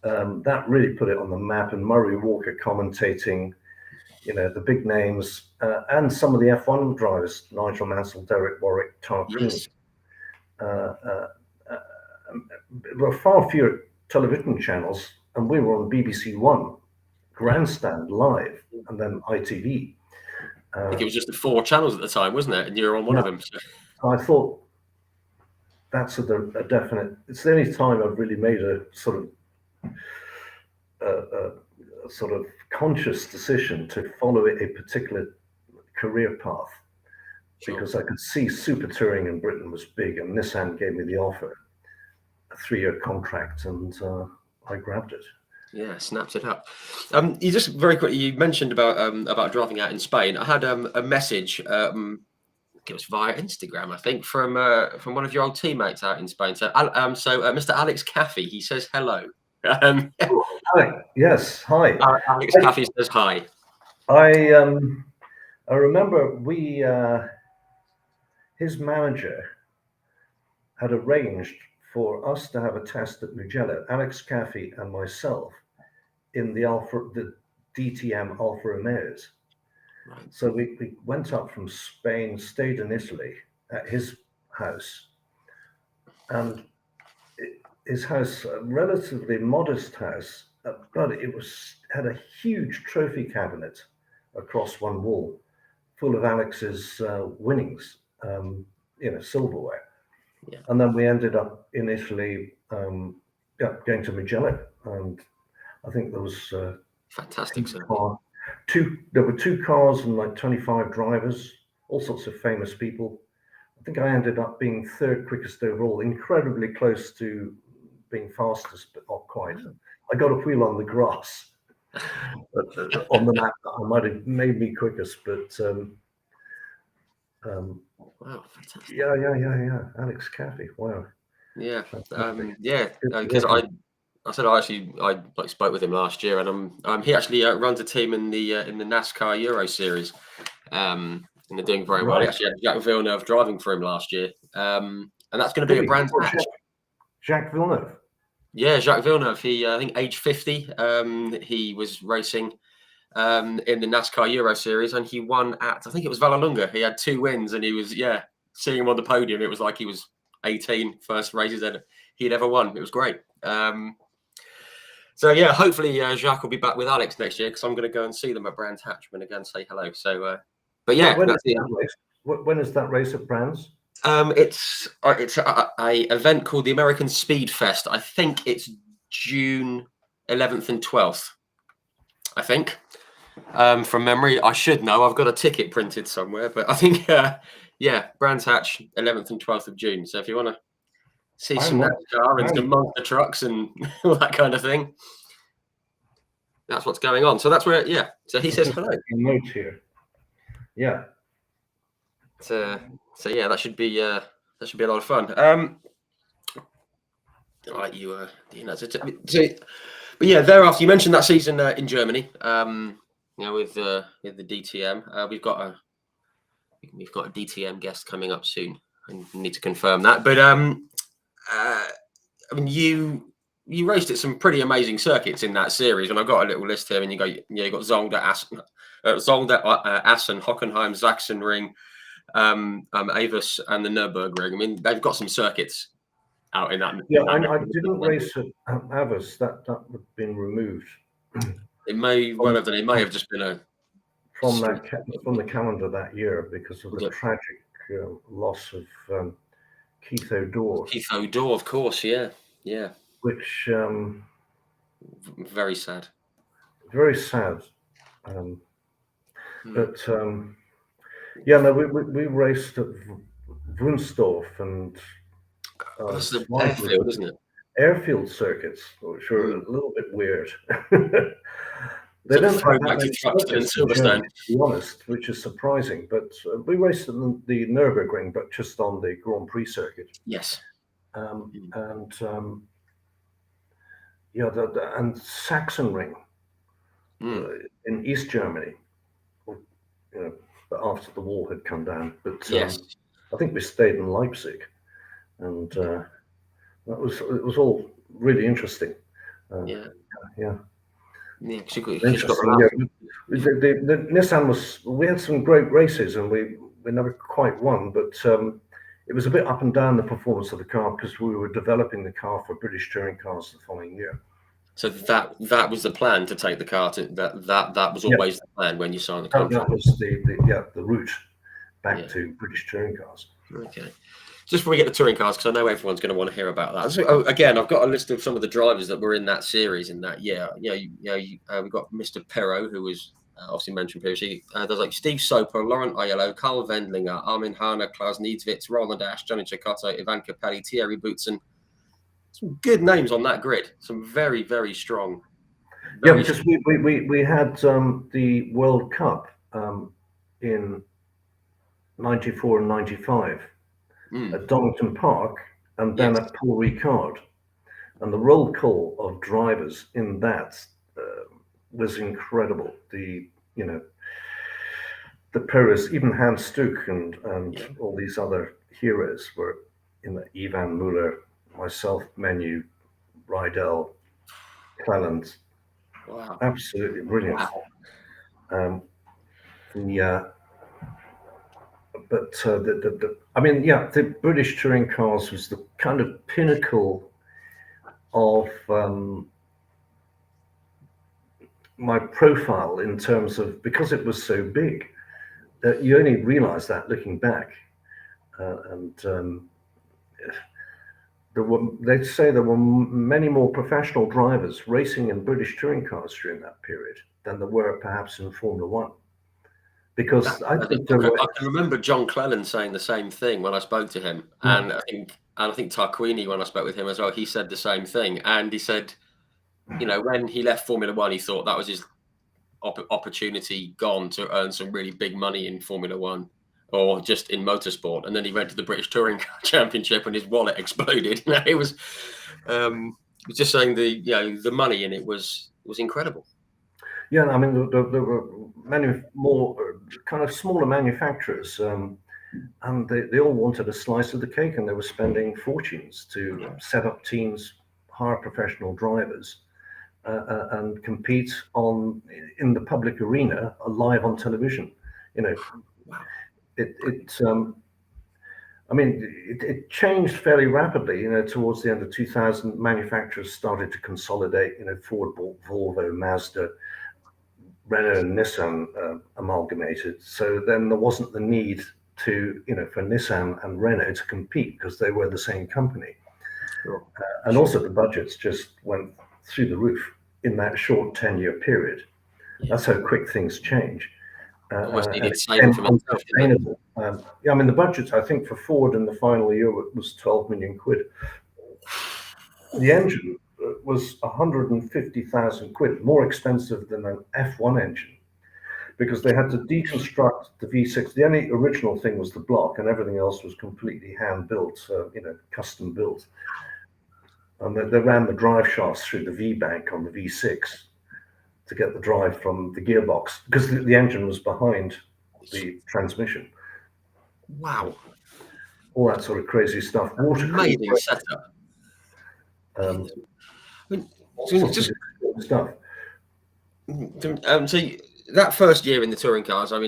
Speaker 2: that really put it on the map. And Murray Walker commentating, the big names, and some of the F1 drivers, Nigel Mansell, Derek Warwick, Tarquini.
Speaker 1: Yes.
Speaker 2: There were far fewer television channels, and we were on BBC One, Grandstand Live, and then ITV.
Speaker 1: I think it was just the 4 channels at the time, wasn't it? And you were on one of them. So.
Speaker 2: I thought that's a definite. It's the only time I've really made a sort of conscious decision to follow a particular career path, because I could see super touring in Britain was big, and Nissan gave me the offer, a 3-year contract, and I grabbed it.
Speaker 1: Yeah, snapped it up. You just very quickly, you mentioned about driving out in Spain. I had a message. It was via Instagram, I think, from one of your old teammates out in Spain. So Mr. Alex Caffey, he says hello.
Speaker 2: Hi. Yes, hi.
Speaker 1: Alex Caffey says hi.
Speaker 2: I remember his manager had arranged for us to have a test at Mugello, Alex Caffey and myself, in the DTM Alfa Romeos.
Speaker 1: Right.
Speaker 2: So we went up from Spain, stayed in Italy at his house, and his house, a relatively modest house, but it had a huge trophy cabinet across one wall, full of Alex's winnings, silverware.
Speaker 1: Yeah.
Speaker 2: And then we ended up in Italy, going to Mugello, and I think there was
Speaker 1: fantastic.
Speaker 2: There were 2 cars and like 25 drivers, all sorts of famous people. I think I ended up being 3rd quickest overall, incredibly close to being fastest, but not quite. I got a wheel on the grass on the map that might have made me quickest, but
Speaker 1: wow, fantastic.
Speaker 2: Yeah. Alex Caffey, wow.
Speaker 1: Yeah, because I spoke with him last year, and he actually runs a team in the NASCAR Euro Series, and they're doing very well. He actually had Jacques Villeneuve driving for him last year, and that's going to be a Brands Hatch.
Speaker 2: Jacques Villeneuve.
Speaker 1: Yeah, Jacques Villeneuve. He, I think, age 50. He was racing in the NASCAR Euro Series, and he won at, I think it was Vallelunga. He had 2 wins, and he was seeing him on the podium. It was like he was 18, first races that he'd ever won. It was great. So yeah, hopefully Jacques will be back with Alex next year, because I'm going to go and see them at Brands Hatch. I'm going to go and say hello. So, but yeah,
Speaker 2: when is that race at Brands?
Speaker 1: It's a event called the American Speed Fest. I think it's June 11th and 12th. I think, from memory. I should know. I've got a ticket printed somewhere, but I think, Brands Hatch, 11th and 12th of June. So if you want to see some NASCAR and some monster trucks and all that kind of thing, that's what's going on. So that's where, So he says hello.
Speaker 2: Note here. Yeah.
Speaker 1: So yeah, that should be a lot of fun. Right, but yeah, thereafter you mentioned that season in Germany. With the DTM, we've got a DTM guest coming up soon, and need to confirm that. But I mean, you raced at some pretty amazing circuits in that series, and I've got a little list here. And you got Zolder, Assen, Hockenheim, Sachsenring, Avis, and the Nürburgring. I mean, they've got some circuits out in that.
Speaker 2: I didn't race at Avis. That would have been removed.
Speaker 1: It may well have done. It may have just been
Speaker 2: from the calendar that year, because of the tragic loss of Keith O'Dore.
Speaker 1: Keith O'Dore, of course, yeah.
Speaker 2: Which
Speaker 1: very sad.
Speaker 2: Very sad. But we raced at Wunsdorf, and
Speaker 1: that's the airfield, isn't it?
Speaker 2: airfield circuits, which are a little bit weird. They
Speaker 1: Sort of
Speaker 2: don't have that
Speaker 1: throwback to
Speaker 2: many
Speaker 1: Truxton and
Speaker 2: circuits in
Speaker 1: Silverstone.
Speaker 2: Germany, to be honest, which is surprising. But we raced in the Nürburgring, but just on the Grand Prix circuit.
Speaker 1: Yes.
Speaker 2: And yeah, and Sachsenring in East Germany, you know, after the wall had come down. But
Speaker 1: Yes.
Speaker 2: I think we stayed in Leipzig, and it was all really interesting.
Speaker 1: Yeah.
Speaker 2: Yeah.
Speaker 1: Yeah, 'cause you've got
Speaker 2: Interesting. Yeah. The Nissan we had some great races, and we never quite won, but it was a bit up and down, the performance of the car, because we were developing the car for British touring cars the following year.
Speaker 1: So that was the plan, to take the car to that was always the plan when you signed the contract.
Speaker 2: That was the route back to British touring cars.
Speaker 1: Okay. Just before we get to touring cars, because I know everyone's going to want to hear about that. So, again, I've got a list of some of the drivers that were in that series in that year. We've got Mr. Perro, who was obviously mentioned previously. There's like Steve Soper, Laurent Aiello, Carl Wendlinger, Armin Hahner, Klaus Niedzwitz, Roland Ash, Johnny Cecotto, Ivan Capelli, Thierry Boutsen. Some good names on that grid. Some very, very strong.
Speaker 2: Because we had the World Cup in 94 and 95 at Donington Park, and then at Paul Ricard. And the roll call of drivers in that was incredible. The Perez, even Hans Stuck and all these other heroes were in the Ivan Muller, myself, Menu, Rydell, Cleland.
Speaker 1: Wow.
Speaker 2: Absolutely brilliant.
Speaker 1: Wow.
Speaker 2: The British touring cars was the kind of pinnacle of my profile in terms of, because it was so big, that you only realize that looking back. They'd say there were many more professional drivers racing in British touring cars during that period than there were perhaps in Formula One. Because I
Speaker 1: can remember John Cleland saying the same thing when I spoke to him, and I think Tarquini, when I spoke with him as well, he said the same thing. And he said, when he left Formula One, he thought that was his opportunity gone to earn some really big money in Formula One or just in motorsport. And then he went to the British Touring Championship, and his wallet exploded. It was just saying the money in it was incredible.
Speaker 2: Yeah, I mean, there were many more kind of smaller manufacturers, and they all wanted a slice of the cake, and they were spending fortunes to set up teams, hire professional drivers, and compete in the public arena, live on television. It changed fairly rapidly. Towards the end of 2000, manufacturers started to consolidate. Ford bought Volvo, Mazda, Renault and Nissan amalgamated. So then there wasn't the need for Nissan and Renault to compete, because they were the same company.
Speaker 1: Sure.
Speaker 2: And also the budgets just went through the roof in that short 10-year period. That's how quick things change.
Speaker 1: Almost needed saving for myself.
Speaker 2: The budget, I think, for Ford in the final year was 12 million quid. The engine was 150,000 quid, more expensive than an F1 engine, because they had to deconstruct the V6. The only original thing was the block, and everything else was completely hand built, custom built. And they ran the drive shafts through the V bank on the V6 to get the drive from the gearbox, because the engine was behind the transmission.
Speaker 1: Wow.
Speaker 2: All that sort of crazy stuff.
Speaker 1: Amazing setup.
Speaker 2: Stuff.
Speaker 1: So that first year in the touring cars, I've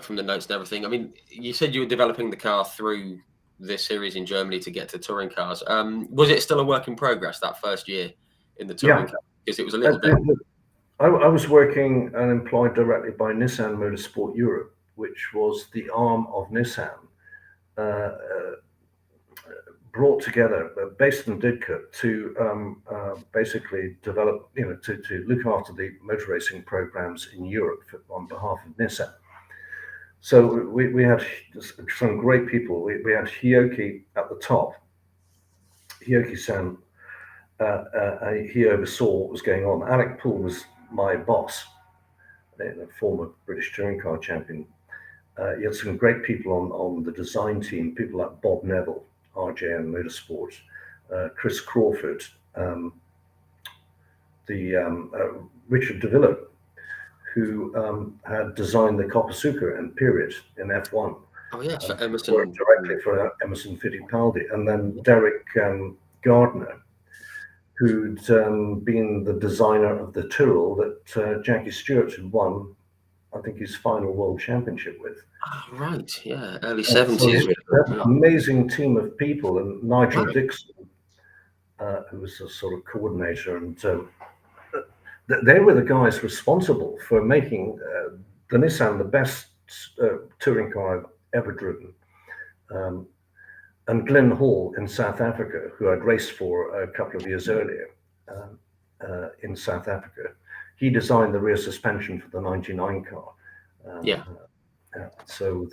Speaker 1: from the notes and everything. You said you were developing the car through this series in Germany to get to touring cars. Was it still a work in progress that first year in the touring car? Because it was a little bit.
Speaker 2: I was working and employed directly by Nissan Motorsport Europe, which was the arm of Nissan, brought together, based in Didcot, to basically develop, to look after the motor racing programs in Europe on behalf of Nissan. So we had some great people. We had Hioki at the top, Hioki-san, he oversaw what was going on. Alec Poole was my boss, a former British touring car champion. You had some great people on the design team, people like Bob Neville, RJM Motorsport, Chris Crawford, Richard DeVille, who had designed the Coppasuka and Period in F1.
Speaker 1: Oh yes, for Emerson.
Speaker 2: Worked directly for Emerson Fittipaldi, and then Derek Gardner, who'd been the designer of the Tyrrell that Jackie Stewart had won, I think, his final world championship with.
Speaker 1: Oh, right, yeah, early 70s.
Speaker 2: So amazing team of people, and Nigel Dixon, who was a sort of coordinator, and they were the guys responsible for making the Nissan the best touring car I've ever driven. And Glenn Hall in South Africa, who I'd raced for a couple of years earlier in South Africa, he designed the rear suspension for the 99 car. So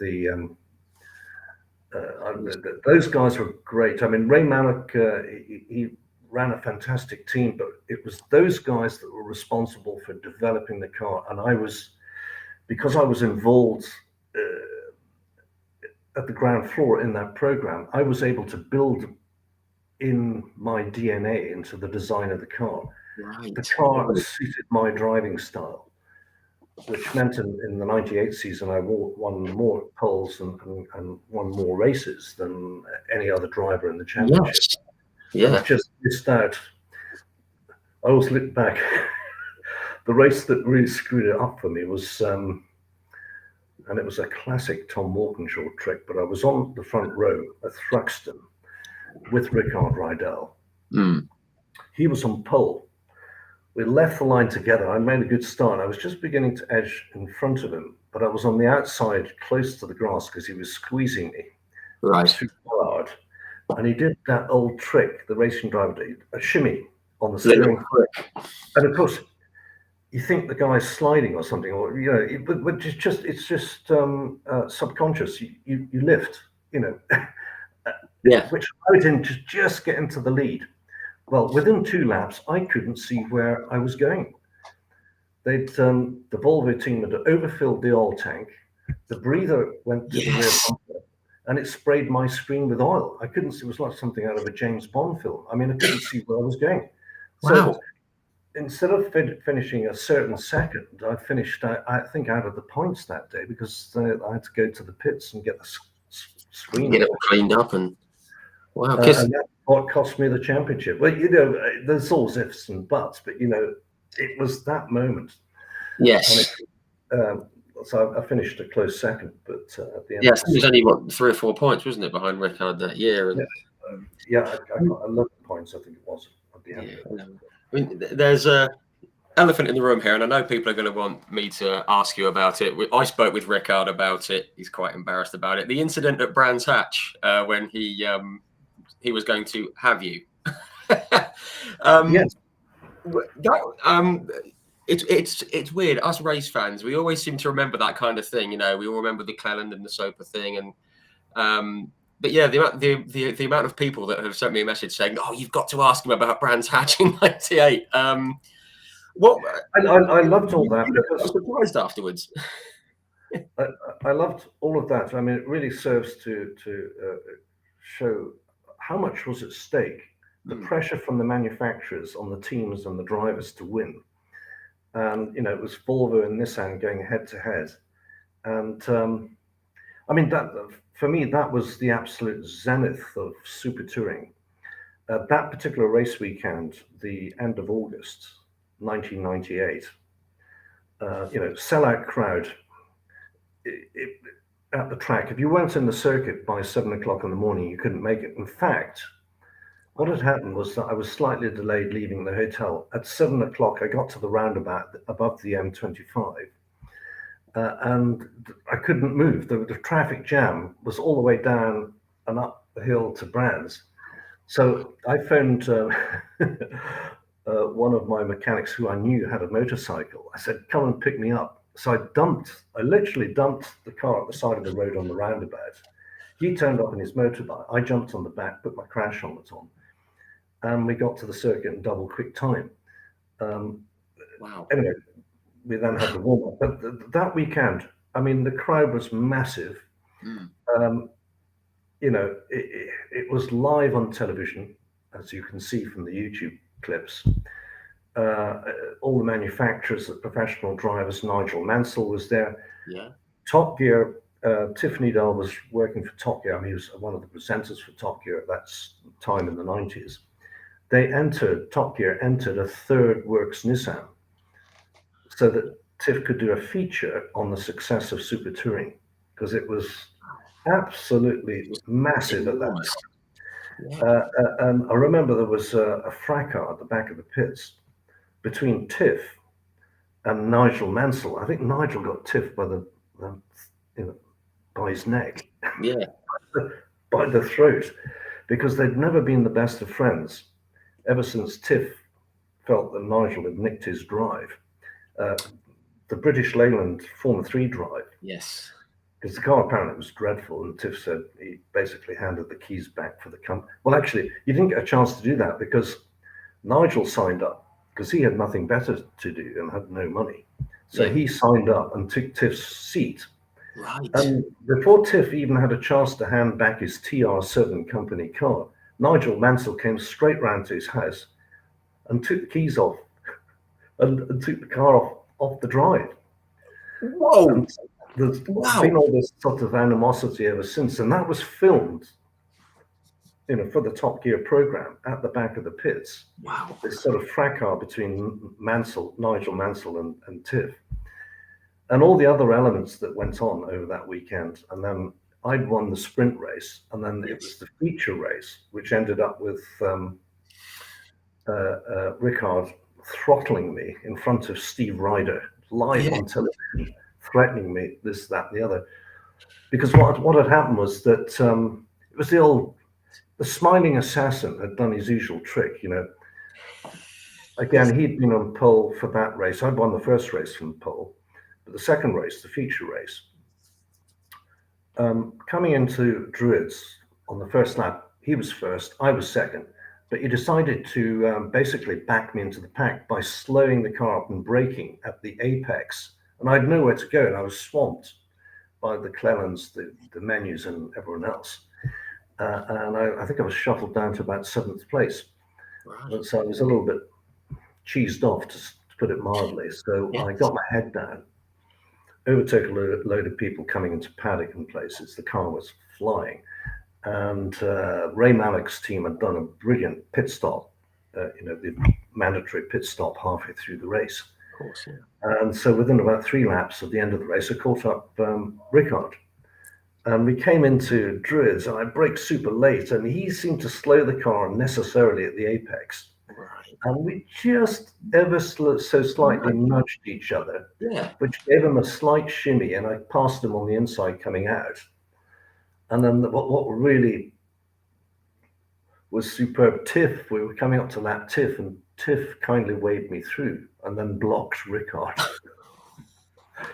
Speaker 2: those guys were great. I mean, Ray Mallock, he ran a fantastic team, but it was those guys that were responsible for developing the car. And because I was involved at the ground floor in that program, I was able to build in my DNA into the design of the car.
Speaker 1: Right.
Speaker 2: The car suited my driving style, which meant in the 98 season, I won more poles and won more races than any other driver in the championship.
Speaker 1: Yes. Yeah.
Speaker 2: I just missed out. I always look back. The race that really screwed it up for me was, and it was a classic Tom Walkinshaw trick, but I was on the front row at Thruxton with Rickard Rydell. He was on pole. We left the line together. I made a good start. I was just beginning to edge in front of him, but I was on the outside close to the grass because he was squeezing me too hard. And he did that old trick the racing driver did, a shimmy on the steering wheel. And of course, you think the guy's sliding or something, or but it's just subconscious. You lift, which allowed him to just get into the lead. Well, within 2 laps, I couldn't see where I was going. The Volvo team had overfilled the oil tank. The breather went to the rear bumper, and it sprayed my screen with oil. I couldn't see. It was like something out of a James Bond film. I mean, I couldn't see where I was going.
Speaker 1: Wow. So
Speaker 2: instead of finishing a certain second, I finished, I think, out of the points that day because I had to go to the pits and get the screen.
Speaker 1: Get it cleaned up and wow.
Speaker 2: And that's what cost me the championship. Well, there's always ifs and buts, but it was that moment.
Speaker 1: Yes.
Speaker 2: So I finished a close second, but at the end.
Speaker 1: Yes, it was only 3 or 4 points, wasn't it, behind Rickard that year? And
Speaker 2: I love the points. I think it was at the end.
Speaker 1: I mean, there's a elephant in the room here, and I know people are going to want me to ask you about it. I spoke with Rickard about it. He's quite embarrassed about it. The incident at Brands Hatch when he was going to have you.
Speaker 2: Yes.
Speaker 1: It's weird. Us race fans, we always seem to remember that kind of thing. We all remember the Cleland and the Soper thing, and but yeah, the amount of people that have sent me a message saying, "Oh, you've got to ask him about Brands Hatch in '98." What?
Speaker 2: I loved all that.
Speaker 1: I was surprised afterwards.
Speaker 2: I loved all of that. I mean, it really serves to show how much was at stake. The pressure from the manufacturers on the teams and the drivers to win. And, it was Volvo and Nissan going head to head. And I mean, that for me, that was the absolute zenith of super touring. That particular race weekend, the end of August, 1998, sellout crowd at the track. If you weren't in the circuit by 7 o'clock in the morning, you couldn't make it. In fact, what had happened was that I was slightly delayed leaving the hotel. At 7 o'clock, I got to the roundabout above the M25, and I couldn't move. The traffic jam was all the way down and up the hill to Brands. So I phoned one of my mechanics who I knew had a motorcycle. I said, "Come and pick me up." So I literally dumped the car at the side of the road on the roundabout. He turned up in his motorbike. I jumped on the back, put my crash helmet on. and we got to the circuit in double quick time.
Speaker 1: Wow.
Speaker 2: Anyway, we then had the warm up. But that weekend, I mean, the crowd was massive.
Speaker 1: Mm.
Speaker 2: It was live on television, as you can see from the YouTube clips. All the manufacturers, the professional drivers, Nigel Mansell was there.
Speaker 1: Yeah.
Speaker 2: Top Gear, Tiffany Dahl was working for Top Gear. I mean, he was one of the presenters for Top Gear at that time in the 90s. Top Gear entered a third works Nissan so that Tiff could do a feature on the success of Super Touring, because it was absolutely massive at that
Speaker 1: Enormous.
Speaker 2: time.
Speaker 1: Yeah.
Speaker 2: And I remember there was a fracas at the back of the pits between Tiff and Nigel Mansell. I think Nigel got Tiff by by his neck,
Speaker 1: Yeah.
Speaker 2: by the throat, because they'd never been the best of friends ever since Tiff felt that Nigel had nicked his drive, the British Leyland Formula 3 drive.
Speaker 1: Yes.
Speaker 2: Because the car apparently was dreadful, and Tiff said he basically handed the keys back for the company. Well, actually, you didn't get a chance to do that because Nigel signed up because he had nothing better to do and had no money. So
Speaker 1: Yeah.
Speaker 2: he signed up and took Tiff's seat.
Speaker 1: Right.
Speaker 2: And before Tiff even had a chance to hand back his TR7 company car, Nigel Mansell came straight round to his house and took the keys off and took the car off the drive.
Speaker 1: Whoa.
Speaker 2: And there's been all this sort of animosity ever since, and that was filmed, for the Top Gear program at the back of the pits.
Speaker 1: Wow.
Speaker 2: This sort of fracas between Nigel Mansell and Tiff, and all the other elements that went on over that weekend. And then I'd won the sprint race, and then it was the feature race, which ended up with Ricard throttling me in front of Steve Ryder live on television, threatening me, this, that, and the other. Because what had happened was that it was the smiling assassin had done his usual trick, Again, he'd been on pole for that race. I'd won the first race from pole, but the second race, the feature race, coming into Druids on the first lap, he was first, I was second, but he decided to basically back me into the pack by slowing the car up and braking at the apex. And I had nowhere to go, and I was swamped by the Clellans, the menus, and everyone else. And I think I was shuffled down to about 7th place. Right. So I was a little bit cheesed off, to put it mildly. So I got my head down, overtook a load of people coming into paddock and places. The car was flying. And Ray Malek's team had done a brilliant pit stop, the mandatory pit stop halfway through the race.
Speaker 1: Of course, yeah.
Speaker 2: And so within about 3 laps at the end of the race, I caught up Ricard. And we came into Druids, and I braked super late, and he seemed to slow the car unnecessarily at the apex. Right. And we just ever so slightly nudged each other, which gave him a slight shimmy, and I passed him on the inside coming out. And then what really was superb, Tiff, we were coming up to that Tiff, and Tiff kindly waved me through and then blocked Ricard.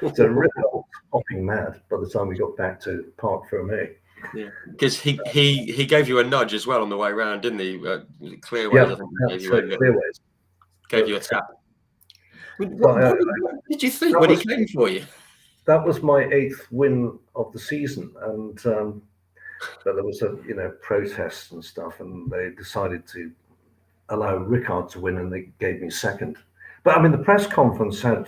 Speaker 2: So Ricard was hopping mad by the time we got back to Parc Fermé.
Speaker 1: Yeah, because he gave you a nudge as well on the way round, didn't he? Clearways, I think he gave you a tap. What did you think when he came for you?
Speaker 2: That was my 8th win of the season, and but there was a protests and stuff, and they decided to allow Ricard to win, and they gave me second. But I mean, the press conference had,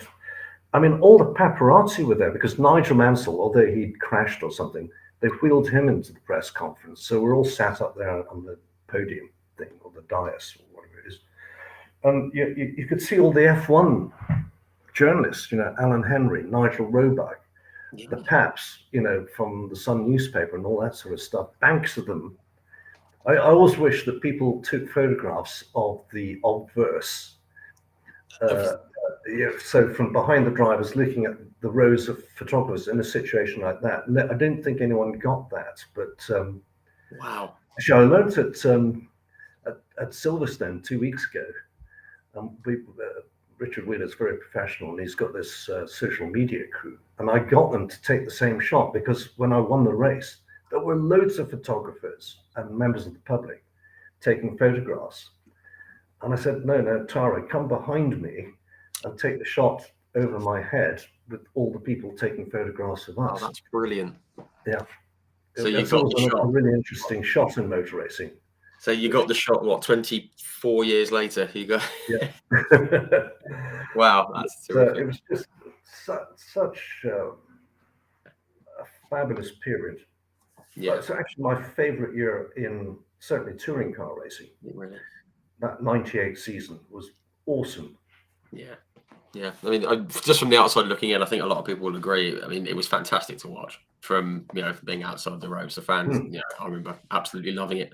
Speaker 2: all the paparazzi were there because Nigel Mansell, although he'd crashed or something, they wheeled him into the press conference. So we're all sat up there on the podium thing, or the dais, or whatever it is. And you could see all the F1 journalists, Alan Henry, Nigel Roebuck, the Paps, from the Sun newspaper and all that sort of stuff, banks of them. I always wish that people took photographs of the obverse. So from behind the drivers, looking at the rows of photographers in a situation like that. I don't think anyone got that, but
Speaker 1: wow.
Speaker 2: Actually, I learned at Silverstone 2 weeks ago. Richard Wheeler's very professional, and he's got this social media crew. And I got them to take the same shot because when I won the race, there were loads of photographers and members of the public taking photographs. And I said, no, Tara, come behind me and take the shot over my head with all the people taking photographs of us.
Speaker 1: Oh, that's brilliant.
Speaker 2: Yeah.
Speaker 1: So you
Speaker 2: It's
Speaker 1: got the
Speaker 2: always a
Speaker 1: shot.
Speaker 2: really interesting shot in motor racing.
Speaker 1: So you got the shot, what, 24 years later? You got.
Speaker 2: Yeah.
Speaker 1: Wow, that's terrific.
Speaker 2: It was just such a fabulous period.
Speaker 1: Yeah.
Speaker 2: It's actually my favorite year in certainly touring car racing.
Speaker 1: Really?
Speaker 2: That 98 season was awesome.
Speaker 1: Yeah. Yeah. I mean, just from the outside looking in, I think a lot of people will agree. I mean, it was fantastic to watch from being outside the ropes. The fans, I remember absolutely loving it.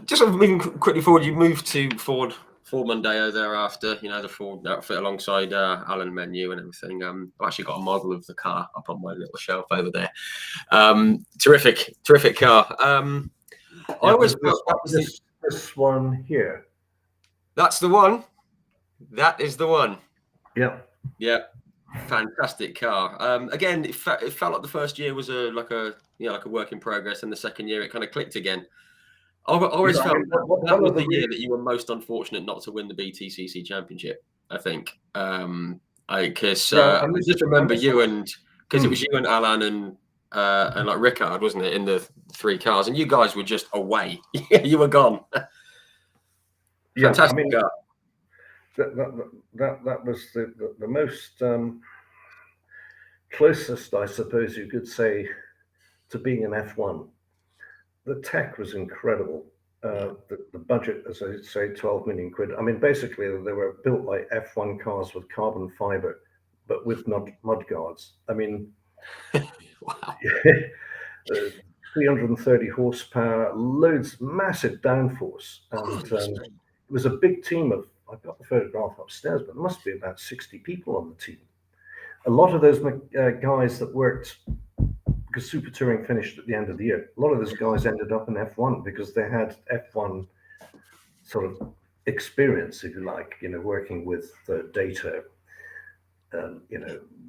Speaker 1: Just sort of moving quickly forward, you moved to Ford Mondeo thereafter, the Ford outfit alongside Alan Menu and everything. I've actually got a model of the car up on my little shelf over there. Terrific car. I always felt
Speaker 2: this one here.
Speaker 1: That's the one. That is the one.
Speaker 2: Yeah.
Speaker 1: Yeah. Fantastic car. Again, it felt like the first year was like a work in progress, and the second year it kind of clicked again. I always felt that was the year that you were most unfortunate not to win the BTCC Championship. I think I just remember you and because it was you and Alan and like Rickard, wasn't it, in the three cars, and you guys were just away. You were gone. Fantastic car.
Speaker 2: That was the most closest, I suppose you could say, to being an F1. The tech was incredible. The budget, as I say, 12 million quid. I mean, basically, they were built like F1 cars with carbon fiber, but with mud guards. I mean,
Speaker 1: wow.
Speaker 2: 330 horsepower, massive downforce. And it was a big team of, I've got the photograph upstairs, but there must be about 60 people on the team. A lot of those guys that worked, because Super Touring finished at the end of the year, a lot of those guys ended up in F1 because they had F1 sort of experience, if you like, working with data,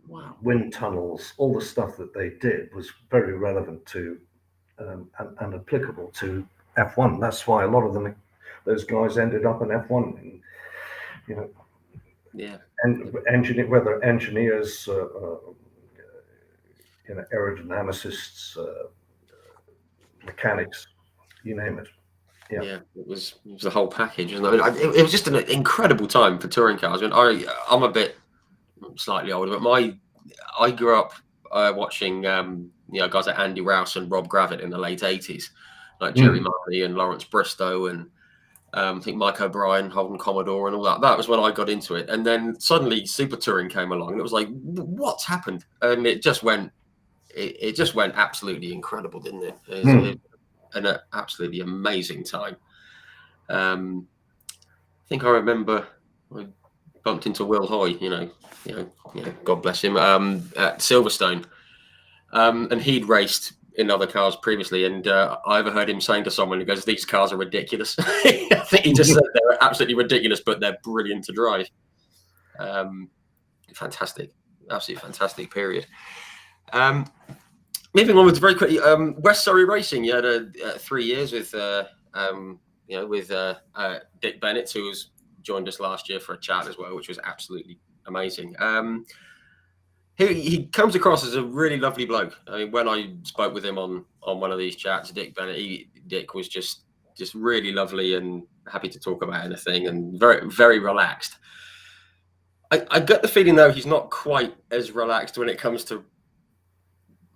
Speaker 1: wow.
Speaker 2: wind tunnels, all the stuff that they did was very relevant to and applicable to F1. That's why a lot of those guys ended up in F1, and,
Speaker 1: yeah,
Speaker 2: and whether engineers, aerodynamicists, mechanics, you name it.
Speaker 1: Yeah, it was the whole package, isn't it? It was just an incredible time for touring cars. I mean, I'm a bit slightly older, but I grew up watching guys like Andy Rouse and Rob Gravitt in the late 80s, like Jerry Murray and Lawrence Bristow and I think Mike O'Brien, Holden Commodore and all that. That was when I got into it. And then suddenly Super Touring came along and it was like, what's happened? And it just went absolutely incredible, didn't it? It was an absolutely amazing time. I think I remember I bumped into Will Hoy, God bless him, at Silverstone. And he'd raced in other cars previously, and I overheard him saying to someone, he goes, "These cars are ridiculous." I think he just said they're absolutely ridiculous, but they're brilliant to drive. Fantastic, absolutely fantastic period. Moving on with very quickly, West Surrey Racing. You had 3 years with Dick Bennett, who was joined us last year for a chat as well, which was absolutely amazing. He comes across as a really lovely bloke. I mean, when I spoke with him on one of these chats, Dick Bennett, Dick was just really lovely and happy to talk about anything and very, very relaxed. I get the feeling, though, he's not quite as relaxed when it comes to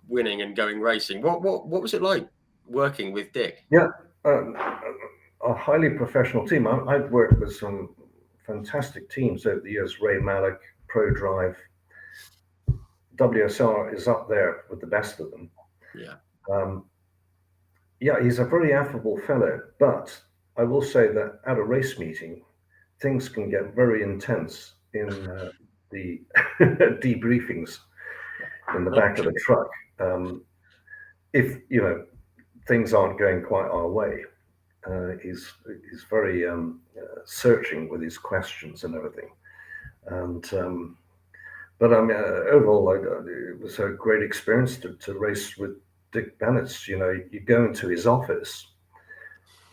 Speaker 1: winning and going racing. What was it like working with Dick?
Speaker 2: Yeah, a highly professional team. I've worked with some fantastic teams over the years. Ray Mallock, ProDrive. WSR is up there with the best of them.
Speaker 1: Yeah.
Speaker 2: He's a very affable fellow, but I will say that at a race meeting, things can get very intense in the debriefings in the back of the truck. If things aren't going quite our way, he's very searching with his questions and everything. And but I mean, overall, it was a great experience to race with Dick Bennett. You go into his office,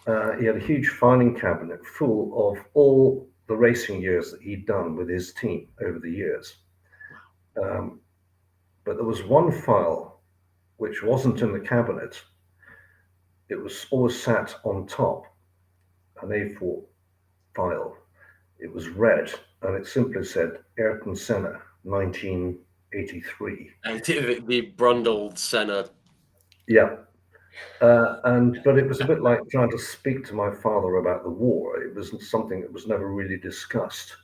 Speaker 2: He had a huge filing cabinet full of all the racing years that he'd done with his team over the years. But there was one file which wasn't in the cabinet. It was always sat on top, an A4 file. It was red, and it simply said Ayrton Senna, 1983.
Speaker 1: The Brundle Senna.
Speaker 2: Yeah. But it was a bit like trying to speak to my father about the war. It wasn't something that was never really discussed,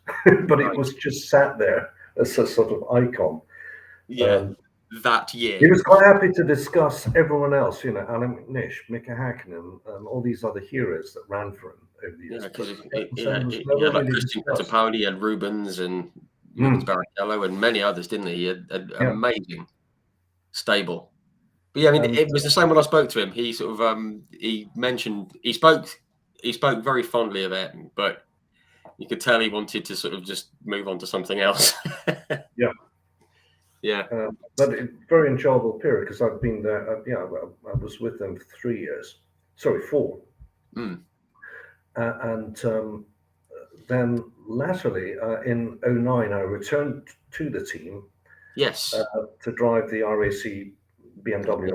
Speaker 2: but it was just sat there as a sort of icon.
Speaker 1: Yeah, that year.
Speaker 2: He was quite happy to discuss everyone else, Alan McNish, Mika Hakkinen, and all these other heroes that ran for him over the years.
Speaker 1: Yeah, because
Speaker 2: Really
Speaker 1: Christian Fittipaldi and Rubens and Rubens Barrichello and many others, didn't he? He had an amazing stable. But yeah, I mean, it was the same when I spoke to him. He sort of he mentioned he spoke very fondly of it, but you could tell he wanted to sort of just move on to something else. Yeah.
Speaker 2: But a very enjoyable period because I've been there. I was with them for 3 years. Sorry, 4. And then latterly, in 2009, I returned to the team.
Speaker 1: Yes.
Speaker 2: To drive the RAC BMW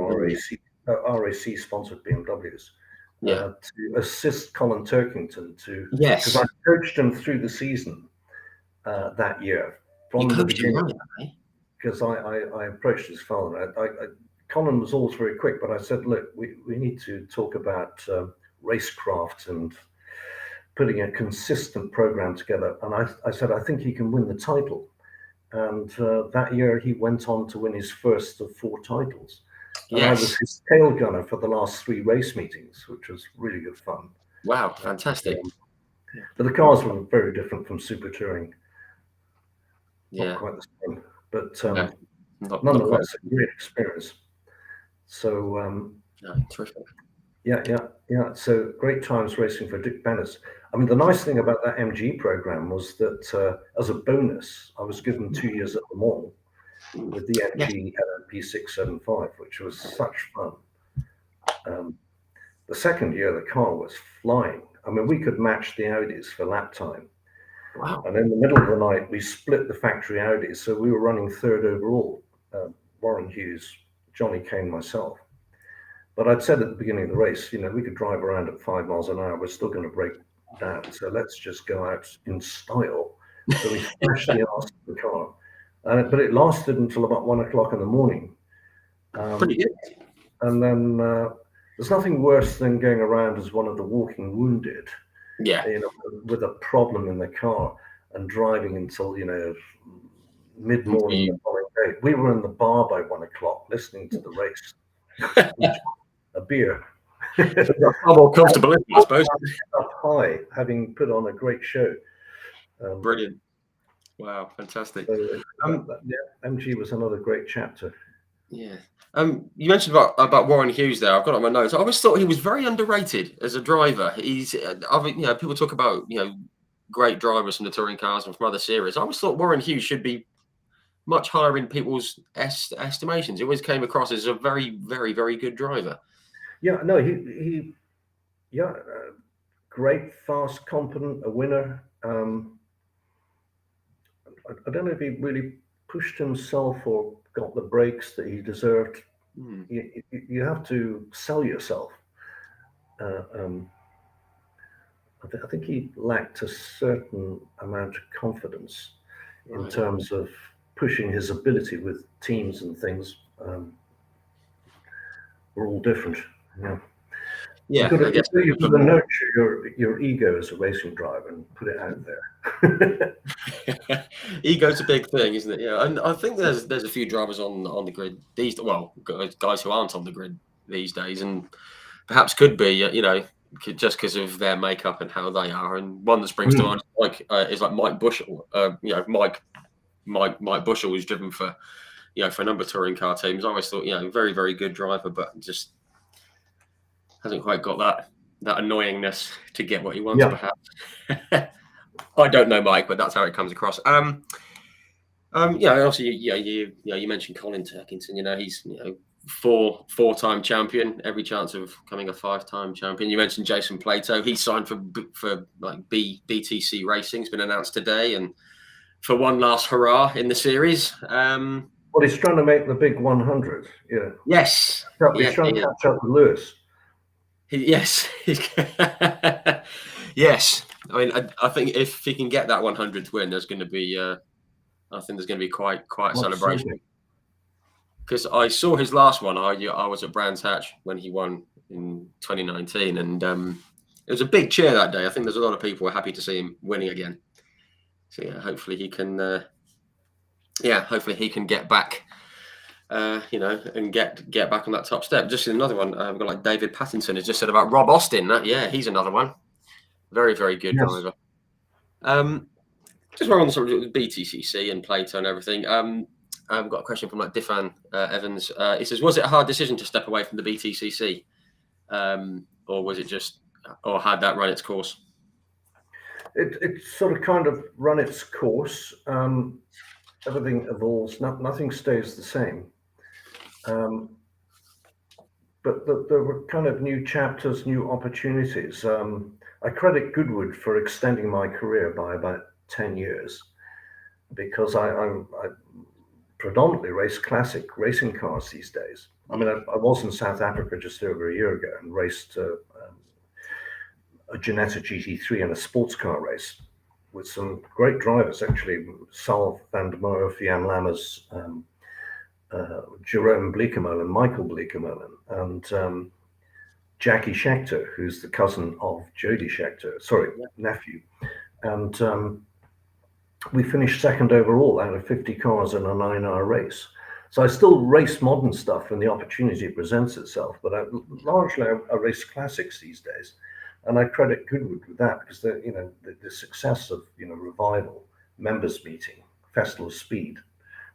Speaker 2: RAC sponsored BMWs. To assist Colin Turkington because I coached him through the season that year from the beginning. Because I approached his father. Colin was always very quick, but I said, look, we need to talk about racecraft and putting a consistent program together. And I said, I think he can win the title. And that year he went on to win his first of 4 titles. And I was his tail gunner for the last 3 race meetings, which was really good fun.
Speaker 1: Wow, fantastic.
Speaker 2: But the cars were very different from Super Touring.
Speaker 1: Not
Speaker 2: quite the same. But nonetheless, a great experience. So,
Speaker 1: terrific.
Speaker 2: Yeah. So great times racing for Dick Bennis. I mean, the nice thing about that MG program was that as a bonus, I was given 2 years at Le Mans with the MG LMP675, which was such fun. The second year, the car was flying. I mean, we could match the Audis for lap time.
Speaker 1: Wow.
Speaker 2: And in the middle of the night, we split the factory Audis. So we were running 3rd overall, Warren Hughes, Johnny Kane, myself. But I'd said at the beginning of the race, we could drive around at 5 miles an hour. We're still going to break down. So let's just go out in style. So we smashed the arse of the car. But it lasted until about 1 o'clock in the morning.
Speaker 1: Pretty good.
Speaker 2: And then there's nothing worse than going around as one of the walking wounded.
Speaker 1: Yeah.
Speaker 2: With a problem in the car and driving until, mid-morning the following day. We were in the bar by 1 o'clock listening to the race. A beer.
Speaker 1: Far more comfortable, I suppose.
Speaker 2: Up high, having put on a great show.
Speaker 1: Brilliant. Wow, fantastic.
Speaker 2: So, MG was another great chapter.
Speaker 1: Yeah. You mentioned about Warren Hughes there. I've got it on my notes. I always thought he was very underrated as a driver. He's, people talk about, great drivers from the touring cars and from other series. I always thought Warren Hughes should be much higher in people's estimations. He always came across as a very, very, very good driver.
Speaker 2: Yeah, no, he great, fast, competent, a winner. I don't know if he really pushed himself or got the breaks that he deserved. You have to sell yourself. I think he lacked a certain amount of confidence in terms of pushing his ability with teams and things. We're all different.
Speaker 1: Yeah,
Speaker 2: you've got to nurture your ego as a racing driver and put it out there.
Speaker 1: Ego's a big thing, isn't it? Yeah, and I think there's a few drivers on the grid these. Well, guys who aren't on the grid these days, and perhaps could be, just because of their makeup and how they are. And one that springs to mind is like Mike Bushell. Mike Bushell was driven for a number of touring car teams. I always thought, very, very good driver, but just hasn't quite got that annoyingness to get what he wants, perhaps. I don't know Mike, but that's how it comes across. Also, you mentioned Colin Turkington. He's four-time champion, every chance of becoming a 5-time champion. You mentioned Jason Plato. He signed for like BTC Racing. It's been announced today, and for one last hurrah in the series.
Speaker 2: Well, he's trying to make the big 100. Yeah.
Speaker 1: Yes.
Speaker 2: He's trying to catch up with Lewis.
Speaker 1: Yes. Yes. I mean, I think if he can get that 100th win, there's going to be, I think there's going to be quite a celebration. Because I saw his last one. I was at Brands Hatch when he won in 2019, and it was a big cheer that day. I think there's a lot of people who are happy to see him winning again. So yeah, hopefully he can. Hopefully he can get back. And get back on that top step. Just another one. We've got like David Pattinson has just said about Rob Austin. He's another one. Very, very good driver. Just we're on the subject of BTCC and Plato and everything. I've got a question from like Diffan Evans. He says, was it a hard decision to step away from the BTCC, or was it just, or had that run its course?
Speaker 2: It sort of kind of run its course. Everything evolves. Nothing stays the same. But there were kind of new chapters, new opportunities. I credit Goodwood for extending my career by about 10 years, because I predominantly race classic racing cars these days. I mean, I was in South Africa just over a year ago and raced a Ginetta GT3 in a sports car race with some great drivers, actually. Sal van der Merwe, Jan Lammers, Jerome Bleekemolen, Michael Bleekemolen, and Jackie Schechter, who's the cousin of Jody Schechter, nephew. And we finished second overall out of 50 cars in a 9-hour race. So I still race modern stuff when the opportunity presents itself, but largely I race classics these days. And I credit Goodwood with that, because the success of Revival, Members Meeting, Festival of Speed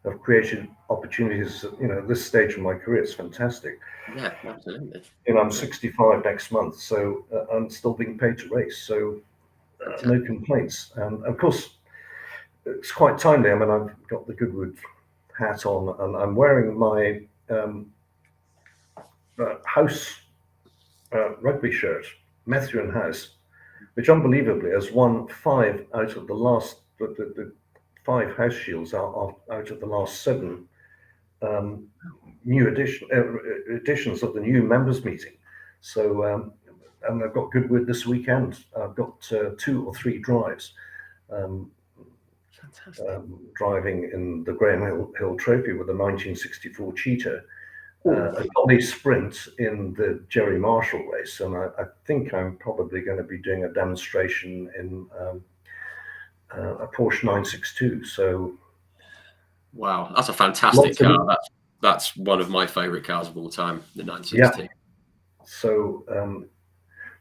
Speaker 2: have created opportunities. This stage of my career, it's fantastic.
Speaker 1: Yeah, absolutely.
Speaker 2: I'm 65 next month, so I'm still being paid to race. So no complaints. And of course, it's quite timely. I mean, I've got the Goodwood hat on, and I'm wearing my house rugby shirt, Methuen House, which unbelievably has won 5 out of the last, the 5 house shields out of the last 7 new editions of the new members meeting. So, and I've got Goodwood this weekend. I've got 2 or 3 drives. Driving in the Graham Hill Trophy with a 1964 Cheetah, a Dolly Sprint in the Jerry Marshall race, and I think I'm probably going to be doing a demonstration in a Porsche 962. So,
Speaker 1: wow, that's a fantastic car. That's one of my favourite cars of all time, the 962.
Speaker 2: Yeah. So,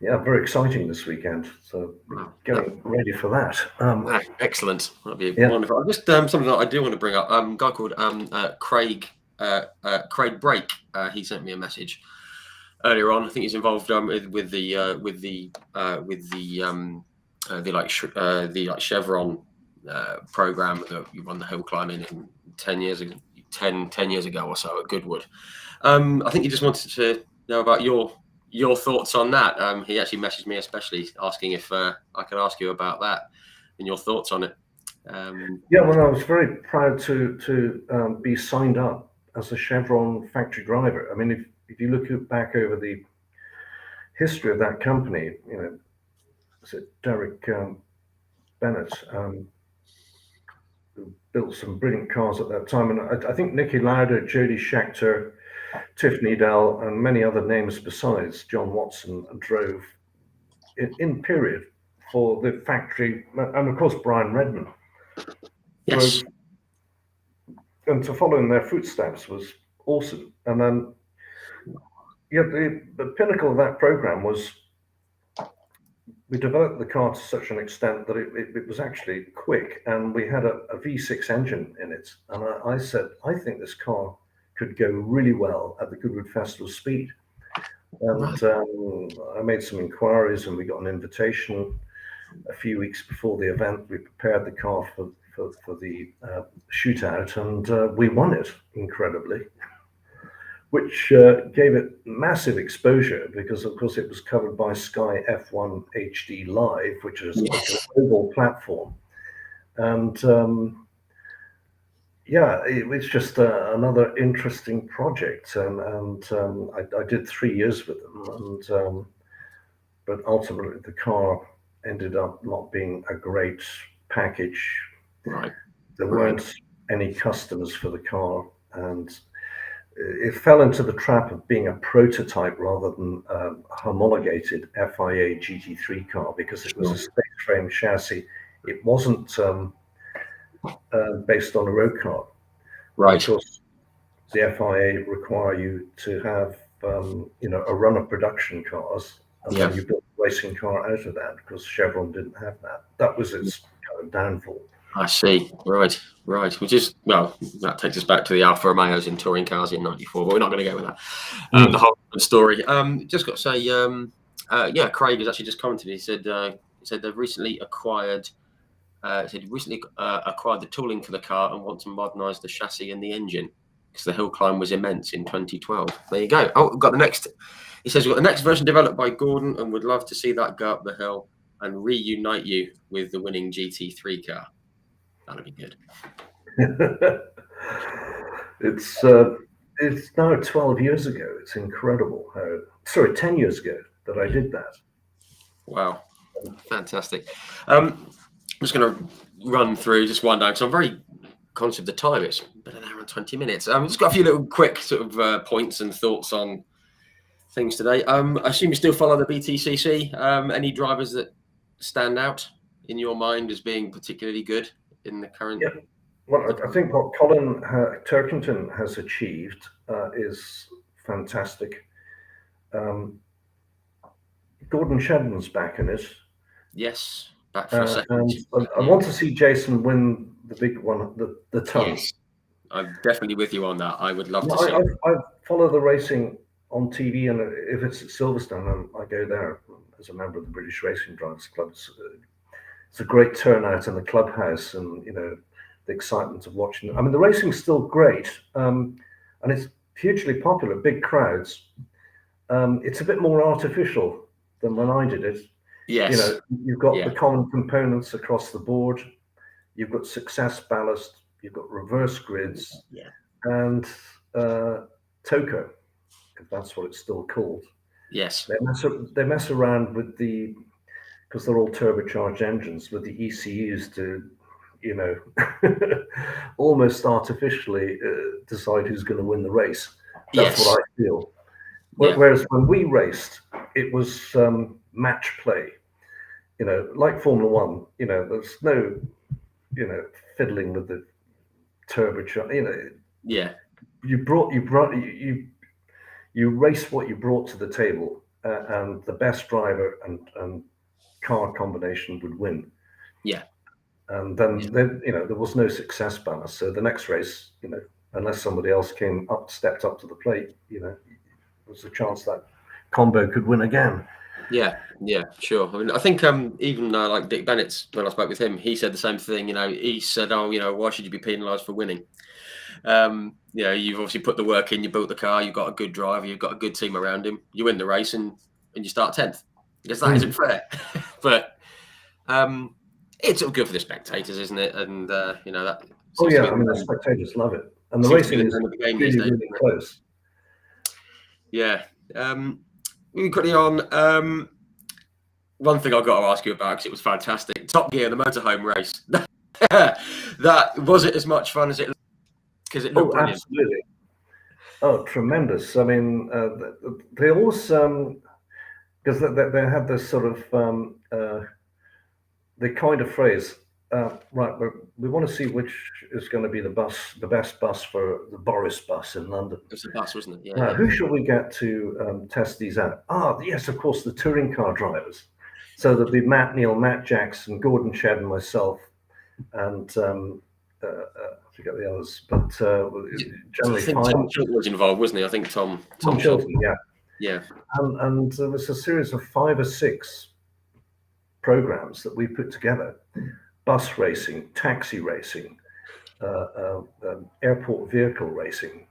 Speaker 2: very exciting this weekend. So getting ready for that.
Speaker 1: Excellent. That'd be wonderful. Just something that I do want to bring up. A guy called Craig Brake. He sent me a message earlier on. I think he's involved with the Chevron program that you run the hill climbing in 10 years ago or so at Goodwood. I think he just wanted to know about your thoughts on that. He actually messaged me especially asking if I could ask you about that and your thoughts on it.
Speaker 2: Well, I was very proud to be signed up as a Chevron factory driver. I mean, if you look back over the history of that company, is it Derek Bennett, who built some brilliant cars at that time. And I think Nicky Lauder, Jody Schechter, Tiff Needell, and many other names besides John Watson drove in period for the factory, and of course Brian Redman.
Speaker 1: Yes.
Speaker 2: And to follow in their footsteps was awesome. And then, the pinnacle of that program was we developed the car to such an extent that it was actually quick, and we had a V6 engine in it. And I said, I think this car could go really well at the Goodwood Festival Speed. And I made some inquiries, and we got an invitation a few weeks before the event. We prepared the car for the shootout, and we won it incredibly. which gave it massive exposure because, of course, it was covered by Sky F1 HD Live, which is a global platform. And yeah, it was just another interesting project. And I did 3 years with them. And but ultimately, the car ended up not being a great package.
Speaker 1: Right.
Speaker 2: There weren't any customers for the car, and it fell into the trap of being a prototype rather than a homologated FIA GT3 car because it was a space frame chassis. It wasn't based on a road car.
Speaker 1: Right.
Speaker 2: Of course, the FIA require you to have a run of production cars, and then you build a racing car out of that because Chevron didn't have that. That was its kind of downfall.
Speaker 1: I see. Right. Which is, well, that takes us back to the Alfa Romeos in touring cars in '94, but we're not going to go with that. The whole story. Just got to say, Craig has actually just commented. He said they've recently acquired. Acquired the tooling for the car and want to modernise the chassis and the engine because the hill climb was immense in 2012. There you go. Oh, we've got the next. He says we've got the next version developed by Gordon and would love to see that go up the hill and reunite you with the winning GT3 car. That'd be good.
Speaker 2: It's now 12 years ago. It's incredible. 10 years ago that I did that.
Speaker 1: Wow, fantastic. I'm just going to run through just one down because I'm very conscious of the time. It's been an hour and 20 minutes. I've just got a few little quick sort of points and thoughts on things today. I assume you still follow the BTCC. Any drivers that stand out in your mind as being particularly good in the current?
Speaker 2: Yeah. Well, I think what Colin Turkington has achieved is fantastic. Gordon Shedden's back in it.
Speaker 1: Yes, back for a second.
Speaker 2: And I want to see Jason win the big one, the ton.
Speaker 1: Yes, I'm definitely with you on that. I would love to see.
Speaker 2: I follow the racing on TV, and if it's at Silverstone, I go there as a member of the British Racing Drivers Club. It's a great turnout in the clubhouse, and the excitement of watching. I mean, the racing's still great, and it's hugely popular, big crowds. It's a bit more artificial than when I did it.
Speaker 1: Yes.
Speaker 2: You've got the common components across the board. You've got success ballast. You've got reverse grids, and Toco, if that's what it's still called.
Speaker 1: Yes.
Speaker 2: They mess around with because they're all turbocharged engines, with the ECUs to, almost artificially decide who's going to win the race. That's what I feel. Whereas when we raced, it was match play. Like Formula One. There's no, fiddling with the turbocharge. You race what you brought to the table, and the best driver and car combination would win.
Speaker 1: Yeah.
Speaker 2: And then there was no success balance. So the next race, unless somebody else stepped up to the plate, there was a chance that combo could win again.
Speaker 1: Yeah, sure. I mean, I think even like Dick Bennett's, when I spoke with him, he said the same thing. He said, "Oh, why should you be penalised for winning? You've obviously put the work in. You built the car. You've got a good driver. You've got a good team around him. You win the race and you start 10th. I guess that isn't fair, but it's all good for the spectators, isn't it? And that.
Speaker 2: Oh yeah, I mean the spectators love it, and the racing is really close.
Speaker 1: Yeah. Moving quickly on. One thing I've got to ask you about because it was fantastic. Top Gear, the motorhome race. That was it as much fun as it? Because it looked brilliant.
Speaker 2: Absolutely. Oh, tremendous! I mean, they always because they had this sort of they coined a phrase. Right, we want to see which is going to be the best bus for the Boris bus in London.
Speaker 1: It was the bus, wasn't it?
Speaker 2: Yeah. Who shall we get to test these out? Yes, of course, the touring car drivers. So there'll be Matt Neal, Matt Jackson, Gordon Shedd, and myself, and I forget the others, but generally
Speaker 1: Tom Chilton was involved, wasn't he? I think Tom
Speaker 2: Chilton,
Speaker 1: yeah.
Speaker 2: And there was a series of 5 or 6 programs that we put together: bus racing, taxi racing, airport vehicle racing,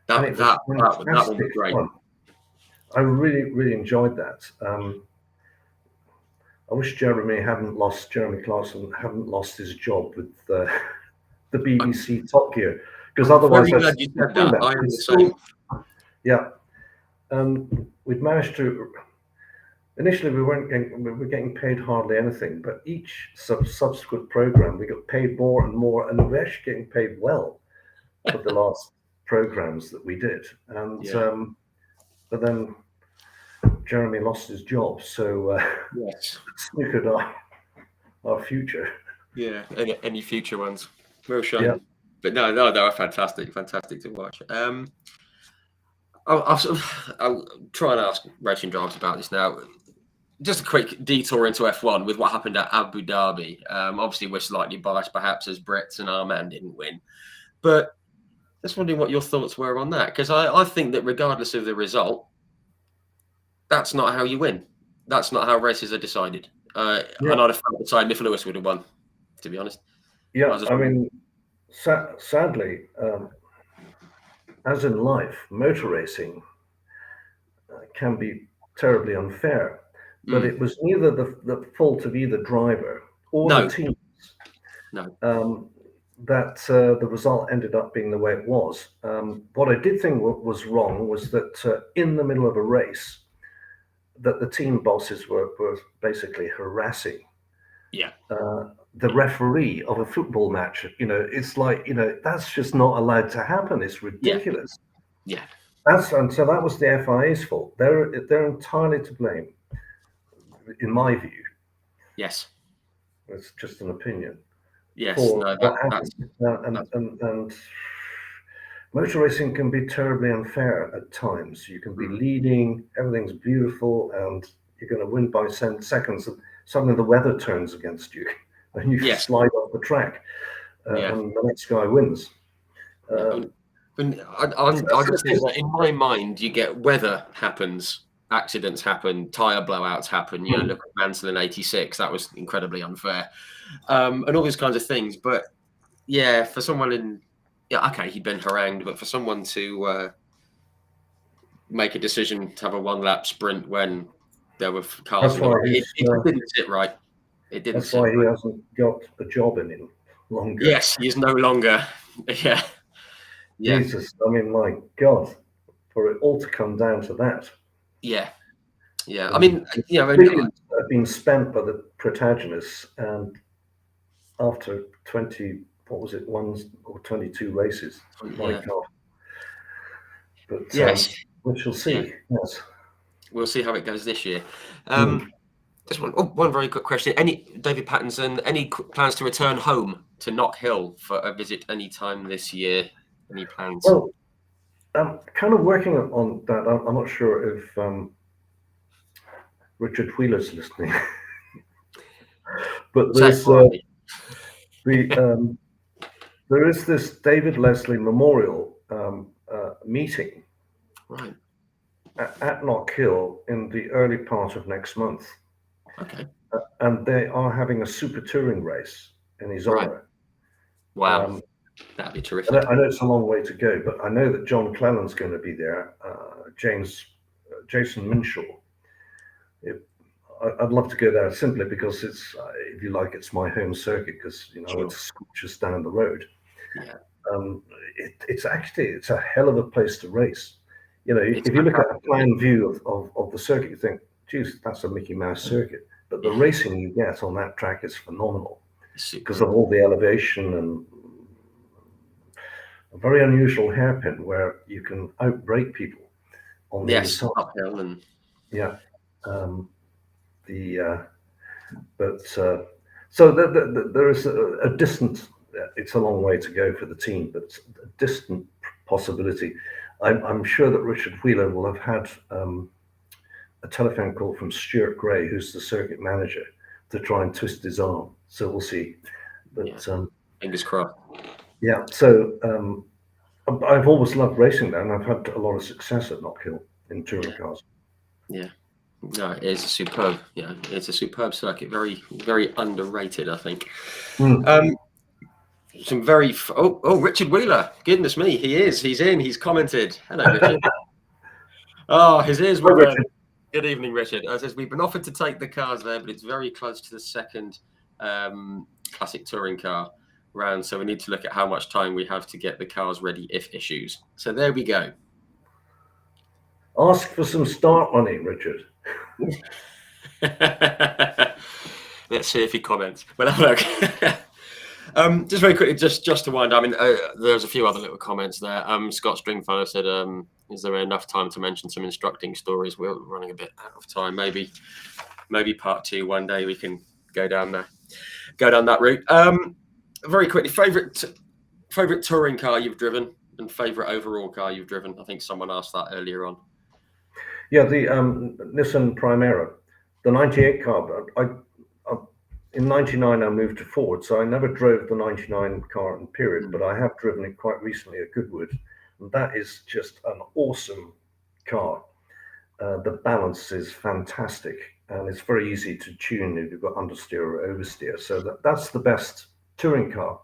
Speaker 2: and
Speaker 1: That
Speaker 2: it was
Speaker 1: that that that would be
Speaker 2: fantastic
Speaker 1: great.
Speaker 2: fun. I really, really enjoyed that. I wish Jeremy Clarkson hadn't lost his job with the BBC Top Gear, because otherwise
Speaker 1: Very glad you said that. I am the same.
Speaker 2: Yeah, we'd managed to. Initially, we were getting paid hardly anything, but each subsequent program we got paid more and more, and we're actually getting paid well for the last programs that we did. And
Speaker 1: Yeah.
Speaker 2: but then Jeremy lost his job, so
Speaker 1: Yes.
Speaker 2: snookered our future.
Speaker 1: Yeah. Any future ones? Real shame.
Speaker 2: Yeah.
Speaker 1: But no, they are fantastic to watch. I'll try and ask racing drivers about this now. Just a quick detour into F1 with what happened at Abu Dhabi. Obviously, we're slightly biased, perhaps, as Brits and our man didn't win. But just wondering what your thoughts were on that, because I think that regardless of the result, that's not how you win. That's not how races are decided. And I'd have felt the same if Lewis would have won, to be honest.
Speaker 2: Yeah, I mean, sadly, as in life, motor racing can be terribly unfair. But it was neither the fault of either driver or the teams.
Speaker 1: No.
Speaker 2: That the result ended up being the way it was. What I did think was wrong was that in the middle of a race, that the team bosses were basically harassing the referee of a football match. It's like, that's just not allowed to happen. It's ridiculous.
Speaker 1: Yeah.
Speaker 2: And so that was the FIA's fault. They're entirely to blame, in my view.
Speaker 1: Yes.
Speaker 2: It's just an opinion.
Speaker 1: Yes.
Speaker 2: And motor racing can be terribly unfair at times. You can be leading, everything's beautiful, and you're going to win by 10 seconds, and suddenly the weather turns against you, and you slide off the track, and the next guy wins.
Speaker 1: I just think that in my mind, you get weather happens, accidents happen, tyre blowouts happen. Look at Mansell in '86, that was incredibly unfair, and all these kinds of things. But yeah, for someone he'd been harangued, but for someone to make a decision to have a one-lap sprint when there were cars, it didn't sit right. It didn't.
Speaker 2: That's why he hasn't got a job in him longer.
Speaker 1: Yes, he's no longer. Yeah.
Speaker 2: Jesus, I mean, my God, for it all to come down to that.
Speaker 1: Yeah. I mean,
Speaker 2: billions have been spent by the protagonists, and after 20, what was it, 1 or 22 races? My God. But
Speaker 1: yes,
Speaker 2: we shall see. Yes,
Speaker 1: we'll see how it goes this year. Just one very quick question. David Pattinson, any plans to return home to Knock Hill for a visit any time this year? Any plans?
Speaker 2: Well, I'm kind of working on that. I'm not sure if Richard Wheeler's listening, but there's there is this David Leslie Memorial meeting at Knock Hill in the early part of next month.
Speaker 1: Okay.
Speaker 2: And they are having a super touring race in his honor.
Speaker 1: Wow. That'd be terrific.
Speaker 2: I know it's a long way to go, but I know that John Clelland's going to be there. Jason Minshaw. I'd love to go there simply because it's, if you like, it's my home circuit, because it's just down the road.
Speaker 1: Yeah.
Speaker 2: It's a hell of a place to race. If you look at a plan view of the circuit, you think, geez, that's a Mickey Mouse circuit. But the racing you get on that track is phenomenal because of all the elevation and a very unusual hairpin where you can outbrake people on the inside.
Speaker 1: Uphill and
Speaker 2: so there is a distant. It's a long way to go for the team, but a distant possibility. I'm sure that Richard Wheeler will have had a telephone call from Stuart Gray, who's the circuit manager, to try and twist his arm. So we'll see. But
Speaker 1: fingers crossed.
Speaker 2: Yeah. So I've always loved racing there, and I've had a lot of success at Knock Hill in touring cars.
Speaker 1: Yeah. No, it's superb. Yeah, it's a superb circuit. Very, very underrated, I think. some very Richard Wheeler. Goodness me, he's in. He's commented. Hello, Richard. Oh, his ears were burning. Good evening, Richard. It says we've been offered to take the cars there, but it's very close to the second classic touring car round, so we need to look at how much time we have to get the cars ready if issues. So there we go.
Speaker 2: Ask for some start money, Richard.
Speaker 1: Let's see if he comments. Well, look. Just very quickly, just to wind up. I mean, there's a few other little comments there. Scott Stringfellow said, "Is there enough time to mention some instructing stories?" We're running a bit out of time. Maybe part 2 one day we can go down that route. Very quickly, favorite touring car you've driven and favorite overall car you've driven. I think someone asked that earlier on.
Speaker 2: Yeah, the Nissan Primera, the '98 car. In '99, I moved to Ford, so I never drove the '99 car in period, but I have driven it quite recently at Goodwood, and that is just an awesome car. The balance is fantastic, and it's very easy to tune if you've got understeer or oversteer. So that's the best touring car.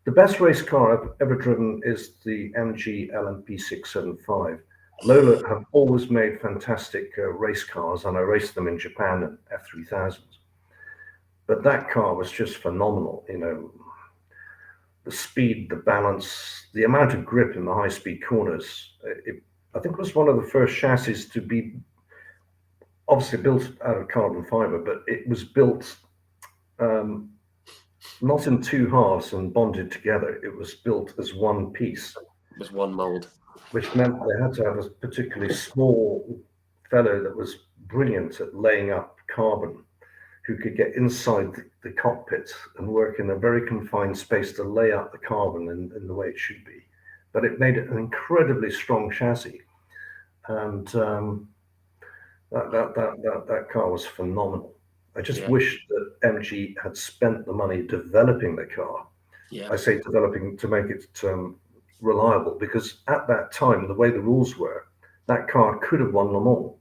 Speaker 2: The best race car I've ever driven is the MG LMP 675. Lola have always made fantastic race cars, and I raced them in Japan at F3000. But that car was just phenomenal. You know, the speed, the balance, the amount of grip in the high-speed corners. I think it was one of the first chassis to be obviously built out of carbon fiber, but it was built not in two halves and bonded together. It was built as one piece.
Speaker 1: It was one mold.
Speaker 2: Which meant they had to have a particularly small fellow that was brilliant at laying up carbon, who could get inside the cockpit and work in a very confined space to lay out the carbon in the way it should be. But it made it an incredibly strong chassis. And that car was phenomenal. I just wish that MG had spent the money developing the car. Yeah. I say developing to make it reliable, because at that time, the way the rules were, that car could have won Le Mans.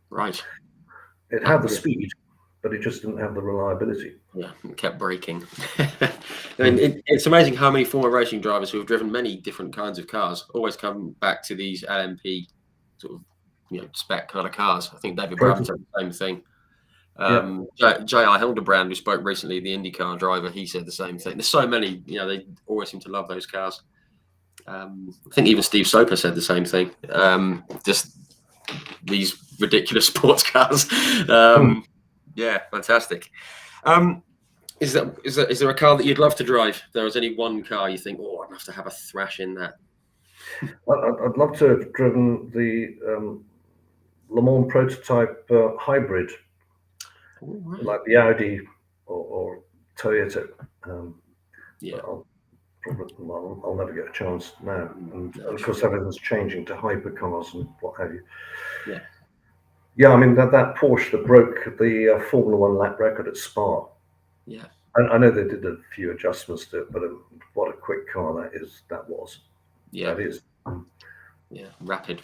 Speaker 1: Right.
Speaker 2: It had the speed, but it just didn't have the reliability.
Speaker 1: Yeah, it kept breaking. I mean, it's amazing how many former racing drivers who have driven many different kinds of cars always come back to these LMP sort of, spec kind of cars. I think David Brown said the same thing. J.I. Hildebrand, who spoke recently, the IndyCar driver, he said the same thing. There's so many, they always seem to love those cars. I think even Steve Soper said the same thing. Just these ridiculous sports cars. Yeah, fantastic. Is there a car that you'd love to drive? If there was any one car you think, oh, I'd love to have a thrash in that.
Speaker 2: I'd love to have driven the Le Mans prototype hybrid, like the Audi or Toyota. I'll never get a chance now. And of course, everything's changing to hypercars and what have you. Yeah. Yeah, I mean, that Porsche that broke the Formula One lap record at Spa. Yeah. I know they did a few adjustments to it, but what a quick car that was. Yeah. That is.
Speaker 1: Yeah, rapid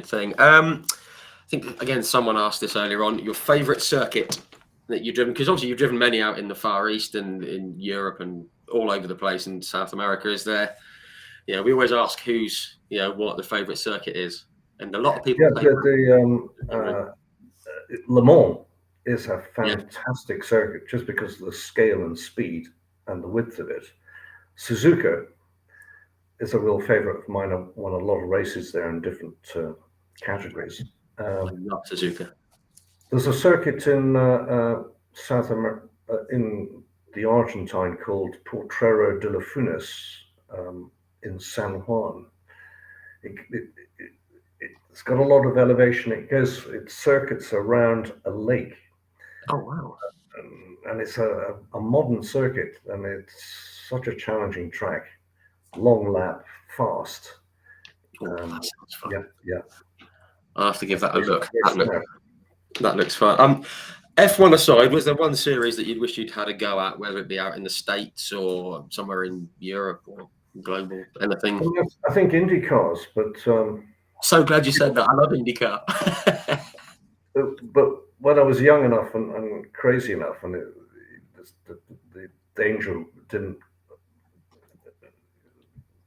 Speaker 1: thing. I think, again, someone asked this earlier on, your favourite circuit that you've driven, because obviously you've driven many out in the Far East and in Europe and all over the place in South America. Is there, we always ask who's, what the favourite circuit is. And a lot of people.
Speaker 2: Yeah, Le Mans is a fantastic circuit just because of the scale and speed and the width of it. Suzuka is a real favourite of mine. I've won a lot of races there in different categories.
Speaker 1: Not Suzuka.
Speaker 2: There's a circuit in South America, in the Argentine, called Potrero de la Funes in San Juan. It's got a lot of elevation. It circuits around a lake.
Speaker 1: Oh, wow.
Speaker 2: And it's a modern circuit, and it's such a challenging track. Long lap, fast.
Speaker 1: That sounds fun.
Speaker 2: Yeah.
Speaker 1: I'll have to give that a look. That looks fun. F1 aside, was there one series that you'd wish you'd had a go at, whether it be out in the States or somewhere in Europe or global, anything?
Speaker 2: I think Indy cars, but...
Speaker 1: so glad you said that. I love IndyCar.
Speaker 2: But when I was young enough and crazy enough, and the danger didn't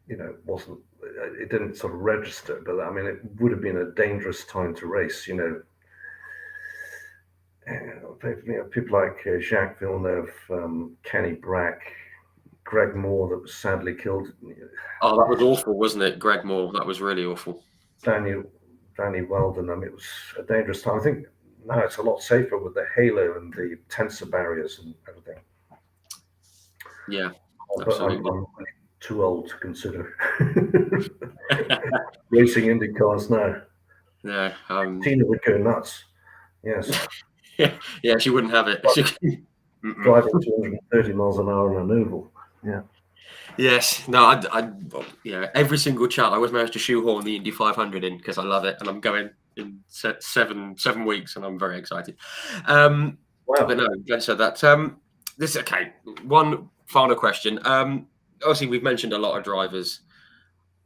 Speaker 2: it didn't sort of register, but I mean, it would have been a dangerous time to race, people like Jacques Villeneuve, Kenny Brack, Greg Moore, that was sadly killed.
Speaker 1: Oh, that was awful, wasn't it? Greg Moore, that was really awful.
Speaker 2: Danny Weldon. I mean, it was a dangerous time. I think now it's a lot safer with the halo and the tensor barriers and everything.
Speaker 1: Yeah,
Speaker 2: but I'm really too old to consider racing Indy cars now.
Speaker 1: Yeah,
Speaker 2: Tina would go nuts. Yes.
Speaker 1: Yeah, she wouldn't have it.
Speaker 2: Driving 230 miles an hour on an oval. Yeah.
Speaker 1: Yes. No, yeah, every single chat I always manage to shoehorn the Indy 500 in because I love it, and I'm going in 7 weeks, and I'm very excited. Wow. But no, glad you said that. This okay. One final question. Obviously, we've mentioned a lot of drivers.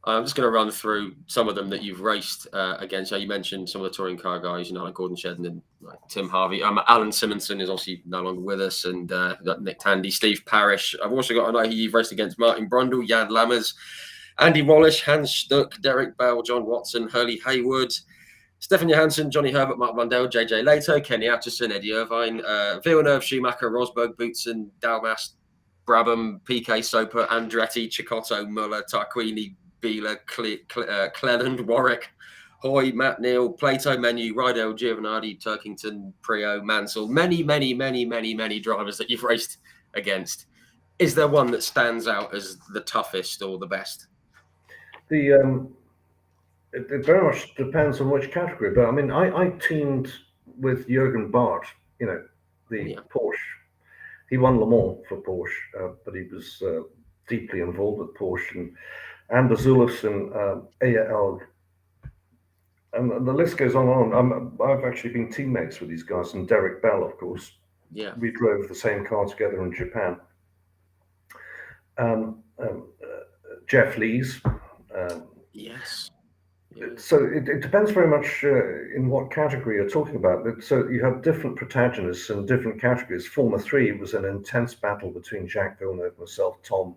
Speaker 1: I'm just going to run through some of them that you've raced against. So you mentioned some of the touring car guys, like Gordon Shedden and like Tim Harvey. Alan Simonson is obviously no longer with us, and Nick Tandy, Steve Parrish. I've also got to know who you've raced against: Martin Brundle, Jan Lammers, Andy Wallace, Hans Stuck, Derek Bell, John Watson, Hurley Haywood, Stefan Johansson, Johnny Herbert, Mark Blundell, JJ Leto, Kenny Atchison, Eddie Irvine, Villeneuve, Schumacher, Rosberg, Boutsen, Dalmas, Brabham, PK Soper, Andretti, Chicotto, Muller, Tarquini, Beeler, Cleland, Warwick, Hoy, Matt Neal, Plato, Menu, Rydell, Giovanardi, Turkington, Prio, Mansell, many drivers that you've raced against. Is there one that stands out as the toughest or the best?
Speaker 2: It very much depends on which category, but I mean, I teamed with Jürgen Barth, the Porsche. He won Le Mans for Porsche, but he was deeply involved with Porsche, and Anders Zulus and AL, and the list goes on and on. I've actually been teammates with these guys, and Derek Bell, of course.
Speaker 1: Yeah,
Speaker 2: we drove the same car together in Japan. Jeff Lees.
Speaker 1: Yes.
Speaker 2: So it depends very much in what category you're talking about. So you have different protagonists in different categories. Formula 3 was an intense battle between Jacques Villeneuve, myself, Tom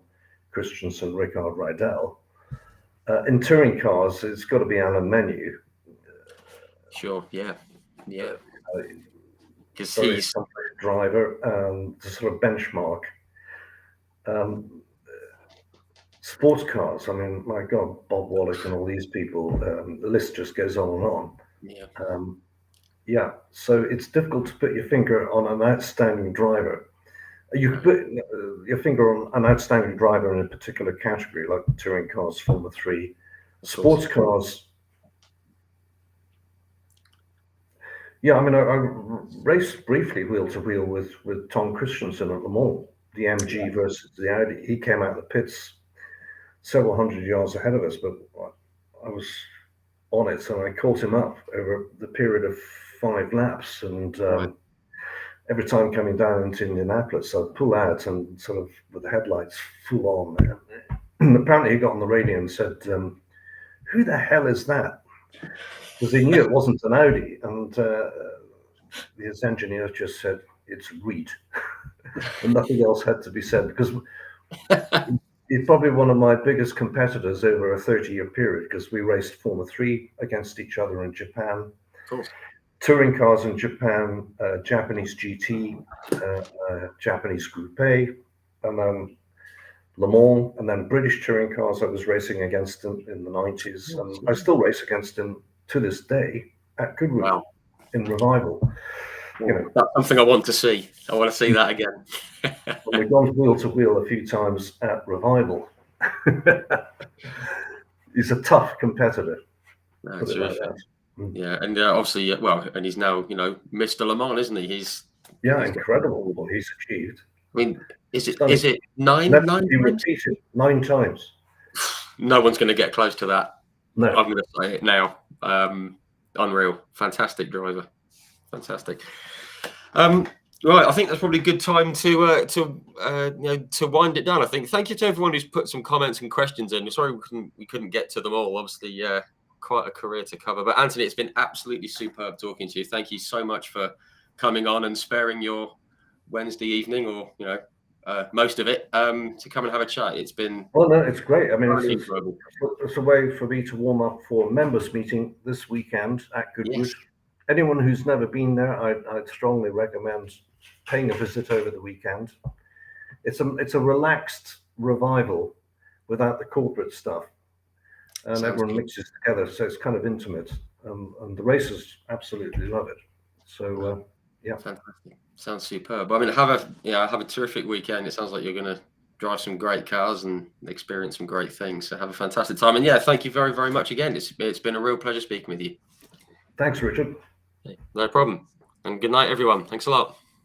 Speaker 2: Christensen, Rickard Rydell. In touring cars, it's got to be Alan Menu.
Speaker 1: Sure, yeah.
Speaker 2: Because he's a driver, the sort of benchmark. Sports cars, I mean, my God, Bob Wallach and all these people, the list just goes on and on.
Speaker 1: Yeah.
Speaker 2: So it's difficult to put your finger on an outstanding driver. You could put your finger on an outstanding driver in a particular category, like touring cars, Formula 3. Sports cars. Yeah, I mean, I raced briefly wheel to wheel with Tom Christensen at Le Mans, the MG versus the Audi. He came out of the pits several hundred yards ahead of us, but I was on it, so I caught him up over the period of 5 laps, and every time coming down into Indianapolis, I'd pull out and sort of with the headlights full on. And apparently he got on the radio and said, who the hell is that? Because he knew it wasn't an Audi, and his engineer just said, it's Reid. And nothing else had to be said, because he's probably one of my biggest competitors over a 30-year period, because we raced Formula 3 against each other in Japan.
Speaker 1: Cool.
Speaker 2: Touring cars in Japan, Japanese GT, Japanese Group A, and then Le Mans, and then British touring cars I was racing against him in the 90s. And I still race against him to this day at Goodwood in Revival.
Speaker 1: That's something I want to see. I want to see that again.
Speaker 2: We've gone wheel to wheel a few times at Revival. He's a tough competitor.
Speaker 1: No, terrific. Yeah, and obviously, and he's now, Mr. Le Mans, isn't he? He's
Speaker 2: incredible what he's achieved.
Speaker 1: I mean, is it nine?
Speaker 2: He repeated 9 times.
Speaker 1: No one's going to get close to that.
Speaker 2: No,
Speaker 1: I'm going to say it now. Unreal, fantastic driver, fantastic. Right, I think that's probably a good time to wind it down. I think. Thank you to everyone who's put some comments and questions in. Sorry we couldn't get to them all. Obviously, quite a career to cover. But Anthony, it's been absolutely superb talking to you. Thank you so much for coming on and sparing your Wednesday evening or most of it to come and have a chat. It's been
Speaker 2: Well, no, it's great. I mean,
Speaker 1: really
Speaker 2: it's
Speaker 1: enjoyable.
Speaker 2: it's a way for me to warm up for a members meeting this weekend at Goodwood.
Speaker 1: Yes.
Speaker 2: Anyone who's never been there, I'd strongly recommend paying a visit over the weekend. It's a relaxed revival without the corporate stuff, and
Speaker 1: Sounds
Speaker 2: everyone
Speaker 1: good.
Speaker 2: mixes together, so it's kind of intimate. And the racers absolutely love it. So yeah,
Speaker 1: Fantastic. Sounds superb. I mean, have a terrific weekend. It sounds like you're going to drive some great cars and experience some great things. So have a fantastic time. And yeah, thank you very, very much again. It's been a real pleasure speaking with you.
Speaker 2: thanks, Richard.
Speaker 1: No problem. And good night, everyone. Thanks a lot.